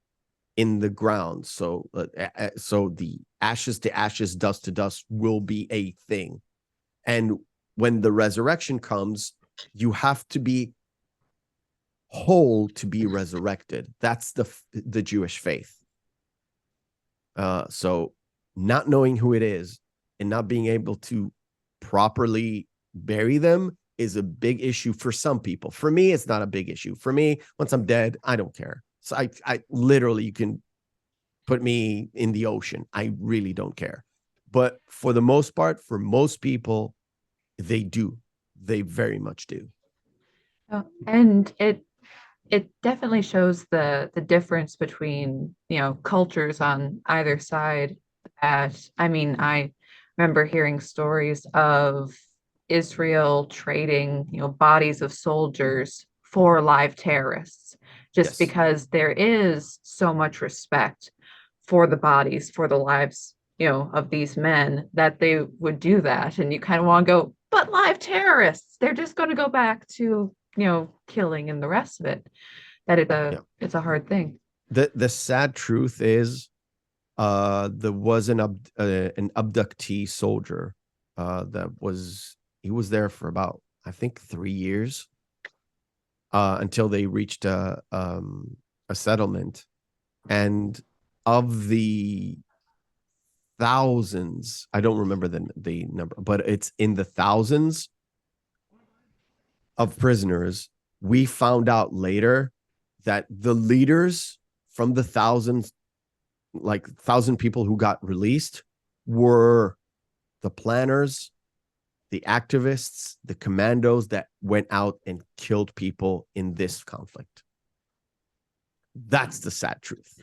in the ground. So the ashes to ashes, dust to dust will be a thing. And when the resurrection comes, you have to be whole to be resurrected. That's the Jewish faith. So not knowing who it is and not being able to properly bury them is a big issue for some people. For me, it's not a big issue. For me, once I'm dead, I don't care. So I literally, you can put me in the ocean. I really don't care. But for the most part, for most people, they do. They very much do. And it definitely shows the difference between, cultures on either side. I remember hearing stories of Israel trading, bodies of soldiers for live terrorists, just Yes. because there is so much respect for the bodies, for the lives, of these men, that they would do that. And you kind of want to go, but live terrorists, they're just going to go back to, killing and the rest of it. That it's a hard thing. The sad truth is, there was an abductee soldier he was there for about, I think, 3 years, until they reached a settlement. And of the thousands, I don't remember the number, but it's in the thousands of prisoners. We found out later that the leaders from the thousands, like 1,000 people who got released, were the planners, the activists, the commandos that went out and killed people in this conflict. That's the sad truth.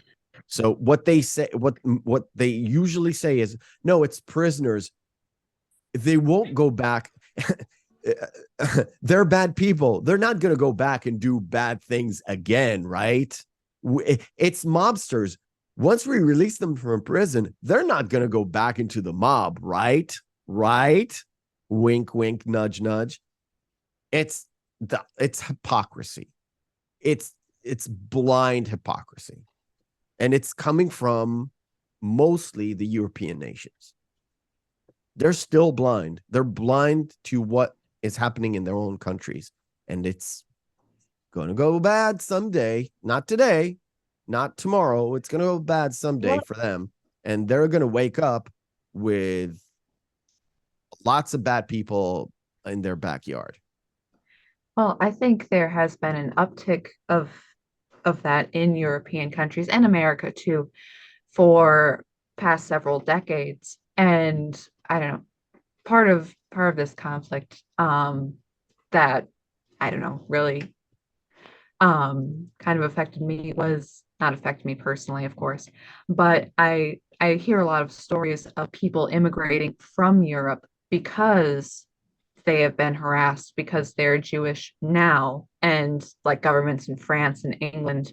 So what they say, what they usually say is, no, it's prisoners. They won't go back. They're bad people. They're not going to go back and do bad things again, right? It's mobsters. Once we release them from prison, they're not going to go back into the mob, right? Right? Wink, wink, nudge, nudge. It's hypocrisy. It's blind hypocrisy. And it's coming from mostly the European nations. They're still blind. They're blind to what is happening in their own countries. And it's going to go bad someday. Not today, not tomorrow. It's going to go bad someday for them. And they're going to wake up with lots of bad people in their backyard. Well, I think there has been an uptick of that in European countries and America too for past several decades. And I don't know, part of this conflict that I don't know really kind of affected me was not affect me personally, of course, but I hear a lot of stories of people immigrating from Europe because they have been harassed because they're Jewish now, and like governments in France and England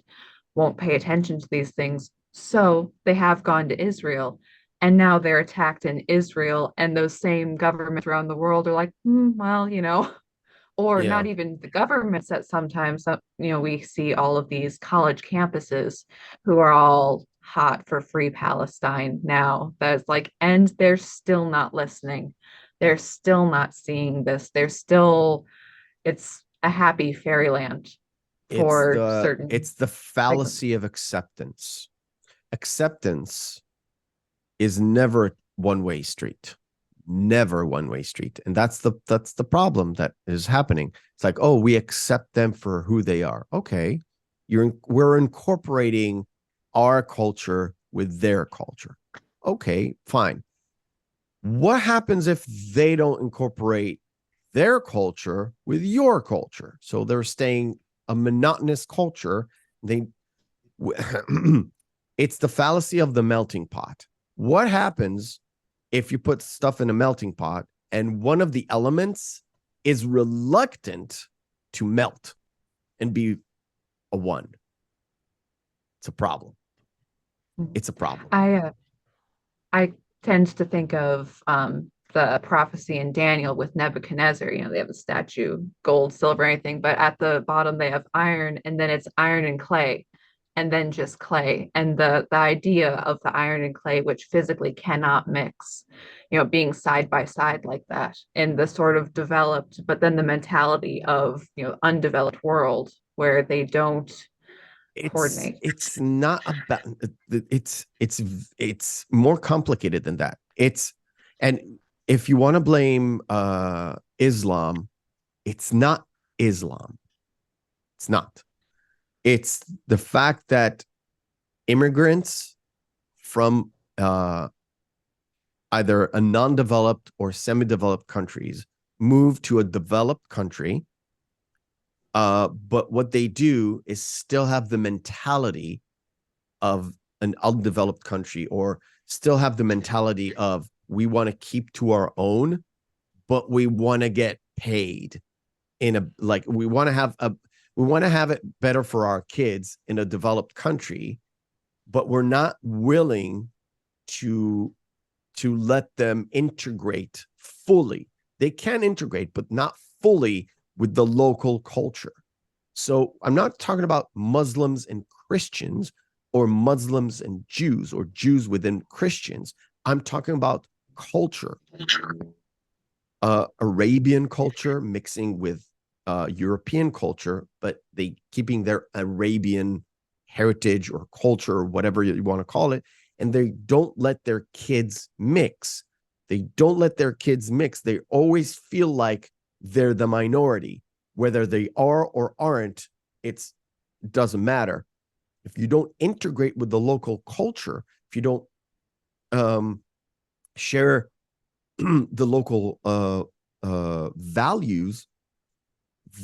won't pay attention to these things. So they have gone to Israel, and now they're attacked in Israel, and those same governments around the world are like, well, or Yeah. not even the governments that sometimes, we see all of these college campuses who are all hot for free Palestine now. That's like, and they're still not listening. They're still not seeing this. It's a happy fairyland for certain. It's the fallacy of acceptance. Acceptance is never a one-way street. Never one-way street. And that's the problem that is happening. It's like, oh, we accept them for who they are. Okay. We're incorporating our culture with their culture. Okay, fine. What happens if they don't incorporate their culture with your culture? So they're staying a monotonous culture. It's the fallacy of the melting pot. What happens if you put stuff in a melting pot and one of the elements is reluctant to melt and be a one? It's a problem. It's a problem. I tend to think of the prophecy in Daniel with Nebuchadnezzar. They have a statue, gold, silver, anything, but at the bottom they have iron, and then it's iron and clay, and then just clay. And the idea of the iron and clay, which physically cannot mix, being side by side like that, in the sort of developed, but then the mentality of undeveloped world where they don't coordinate. It's not about it's more complicated than that. And if you want to blame Islam, it's not Islam. It's not. It's the fact that immigrants from either a non-developed or semi-developed countries move to a developed country. But what they do is still have the mentality of an undeveloped country, or still have the mentality of, we want to keep to our own, but we want to get paid we want to have it better for our kids in a developed country, but we're not willing to let them integrate fully. They can integrate, but not fully with the local culture. So I'm not talking about Muslims and Christians, or Muslims and Jews, or Jews within Christians. I'm talking about culture. Arabian culture mixing with European culture, but they keeping their Arabian heritage or culture, or whatever you want to call it, and they don't let their kids mix. They don't let their kids mix. They always feel like they're the minority. Whether they are or aren't, it doesn't matter. If you don't integrate with the local culture, if you don't share the local values,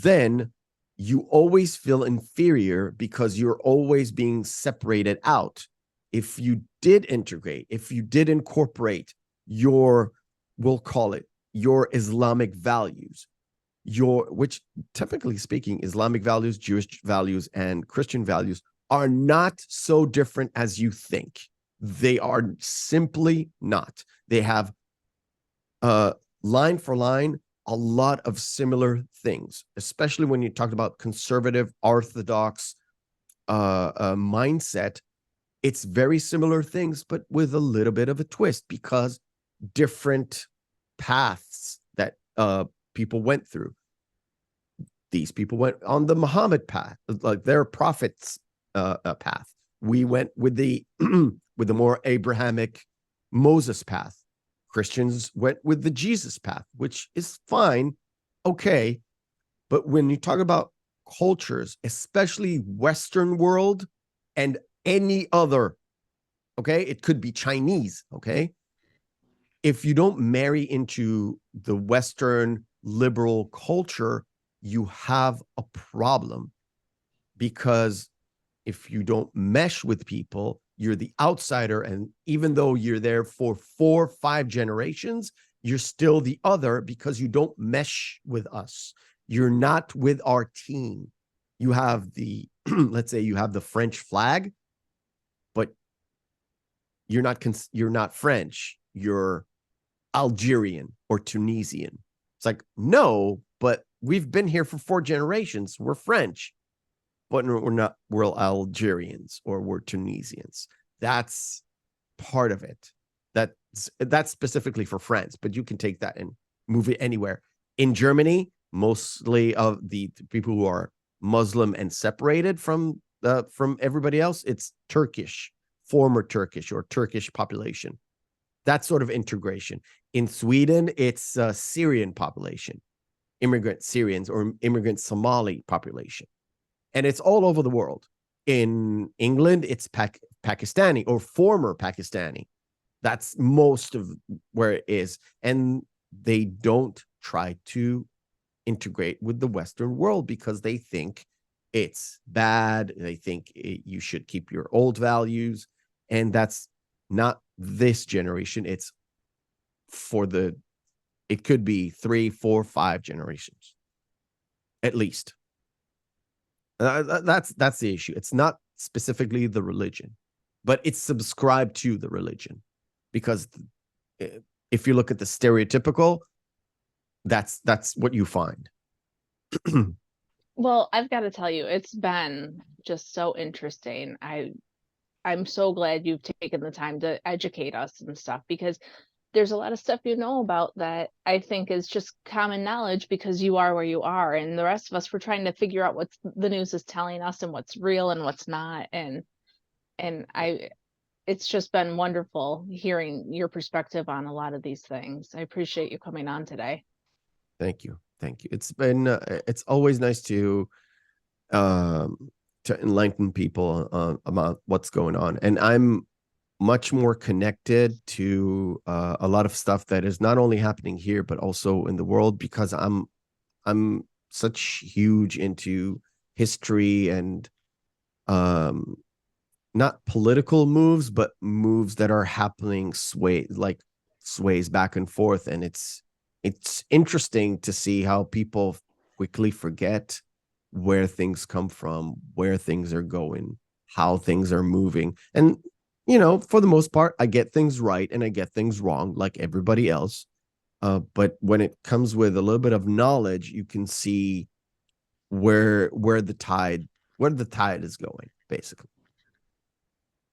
then you always feel inferior because you're always being separated out. If you did integrate, if you did incorporate your, we'll call it your Islamic values, which typically speaking, Islamic values, Jewish values, and Christian values are not so different as you think. They are simply not. They have line for line a lot of similar things, especially when you talked about conservative, orthodox mindset. It's very similar things, but with a little bit of a twist because different paths that people went through. These people went on the Muhammad path, like their prophet's path. We went with the with the more Abrahamic Moses path. Christians went with the Jesus path, which is fine, okay. But when you talk about cultures, especially Western world and any other, okay, it could be Chinese, okay. If you don't marry into the Western liberal culture, you have a problem, because if you don't mesh with people, you're the outsider. And even though you're there for 4-5 generations, you're still the other because you don't mesh with us. You're not with our team. You have the, let's say you have the French flag, but you're not French. You're Algerian or Tunisian. It's like, no, but we've been here for 4 generations. We're French, but we're not. We're Algerians or we're Tunisians. That's part of it. That's specifically for France, but you can take that and move it anywhere. In Germany, mostly of the people who are Muslim and separated from everybody else, it's Turkish, former Turkish or Turkish population. That sort of integration. In Sweden, it's Syrian population, immigrant Syrians or immigrant Somali population. And it's all over the world. In England, it's Pakistani or former Pakistani. That's most of where it is. And they don't try to integrate with the Western world because they think it's bad. They think you should keep your old values. And that's not this generation. It's it could be 3, 4, 5 generations at least. That's the issue. It's not specifically the religion, but it's subscribed to the religion, because if you look at the stereotypical, that's what you find. Well, I've got to tell you, it's been just so interesting. I'm so glad you've taken the time to educate us and stuff, because there's a lot of stuff you know about that I think is just common knowledge because you are where you are, and the rest of us, we're trying to figure out what the news is telling us and what's real and what's not. And it's just been wonderful hearing your perspective on a lot of these things. I appreciate you coming on today. Thank you. It's been it's always nice to enlighten people about what's going on, and I'm much more connected to a lot of stuff that is not only happening here but also in the world, because I'm such huge into history and not political moves, but moves that are happening sways back and forth. And it's interesting to see how people quickly forget where things come from, where things are going, how things are moving. And for the most part, I get things right and I get things wrong like everybody else. But when it comes with a little bit of knowledge, you can see where the tide is going, basically.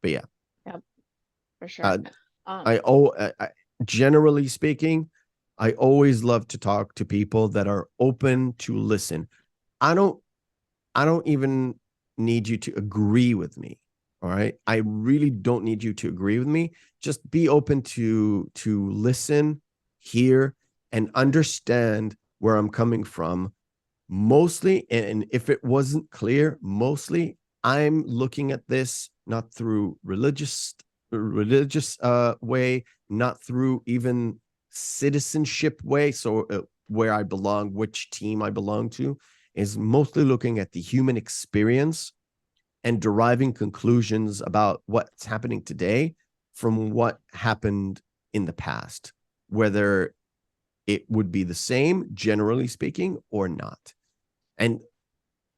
But yeah, Yep, for sure. Generally speaking, I always love to talk to people that are open to listen. I don't even need you to agree with me. All right. I really don't need you to agree with me. Just be open to listen, hear, and understand where I'm coming from. Mostly, and if it wasn't clear, mostly I'm looking at this not through religious way, not through even citizenship way, so where I belong, which team I belong to, is mostly looking at the human experience and deriving conclusions about what's happening today from what happened in the past, whether it would be the same, generally speaking, or not. And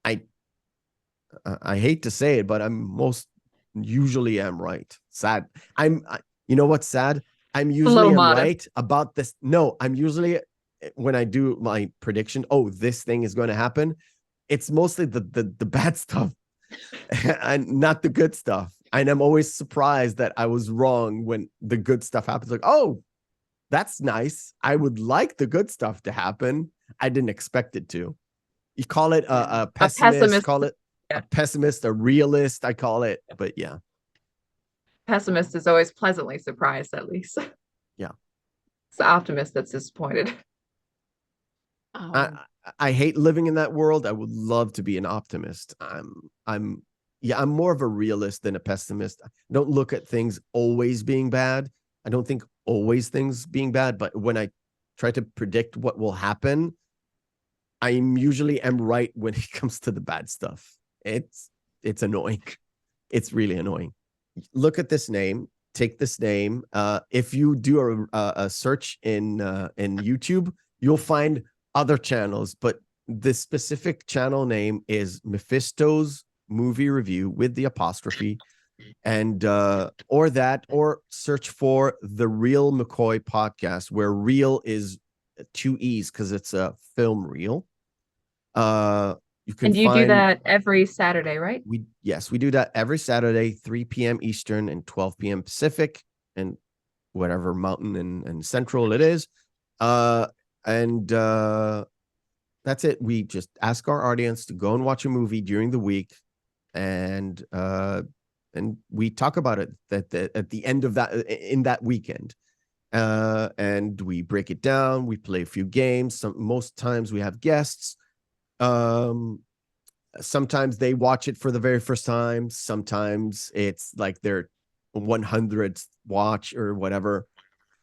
I I hate to say it, but I'm most usually am right. Sad. You know what's sad? I'm A little usually am modest. right about this. No, I'm usually when I do my prediction, oh, this thing is going to happen. It's mostly the bad stuff and not the good stuff. And I'm always surprised that I was wrong when the good stuff happens. Like, oh, that's nice. I would like the good stuff to happen. I didn't expect it to. You call it a A pessimist, pessimist. call it a Yeah. pessimist, a realist, I call it. But yeah, Pessimist is always pleasantly surprised, at least. yeah. It's the optimist that's disappointed. I Um, I hate living in that world. I would love to be an optimist. I'm more of a realist than a pessimist. I don't look at things always being bad. I don't think always things being bad, but when I try to predict what will happen, I usually am right when it comes to the bad stuff. It's annoying. It's really annoying. Look at this name. Take this name. If you do a search in YouTube, you'll find other channels, but this specific channel name is Mephisto's Movie Review with the apostrophe, and or search for the Real McCoy podcast, where real is two E's because it's a film reel. Uh, you can And you do find that every Saturday, right? we do that every Saturday, 3 p.m. Eastern and 12 p.m. Pacific, and whatever mountain and central it is. And That's it. We just ask our audience to go and watch a movie during the week, and we talk about it at the end of that in that weekend. And we break it down. We play a few games. Most times we have guests. Um, Sometimes they watch it for the very first time. Sometimes it's like their 100th watch or whatever.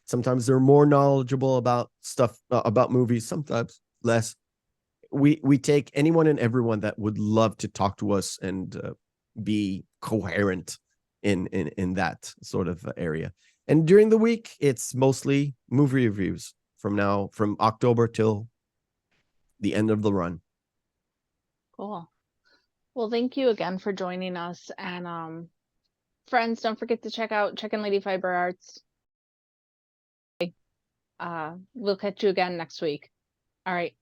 Sometimes they're more knowledgeable about stuff about movies. Sometimes less. We take anyone and everyone that would love to talk to us and be coherent in that sort of area. And during the week, it's mostly movie reviews from October till the end of the run. cool. Well, thank you again for joining us. And friends, don't forget to check out Chicken Lady Fiber Arts. We'll catch you again next week. All right.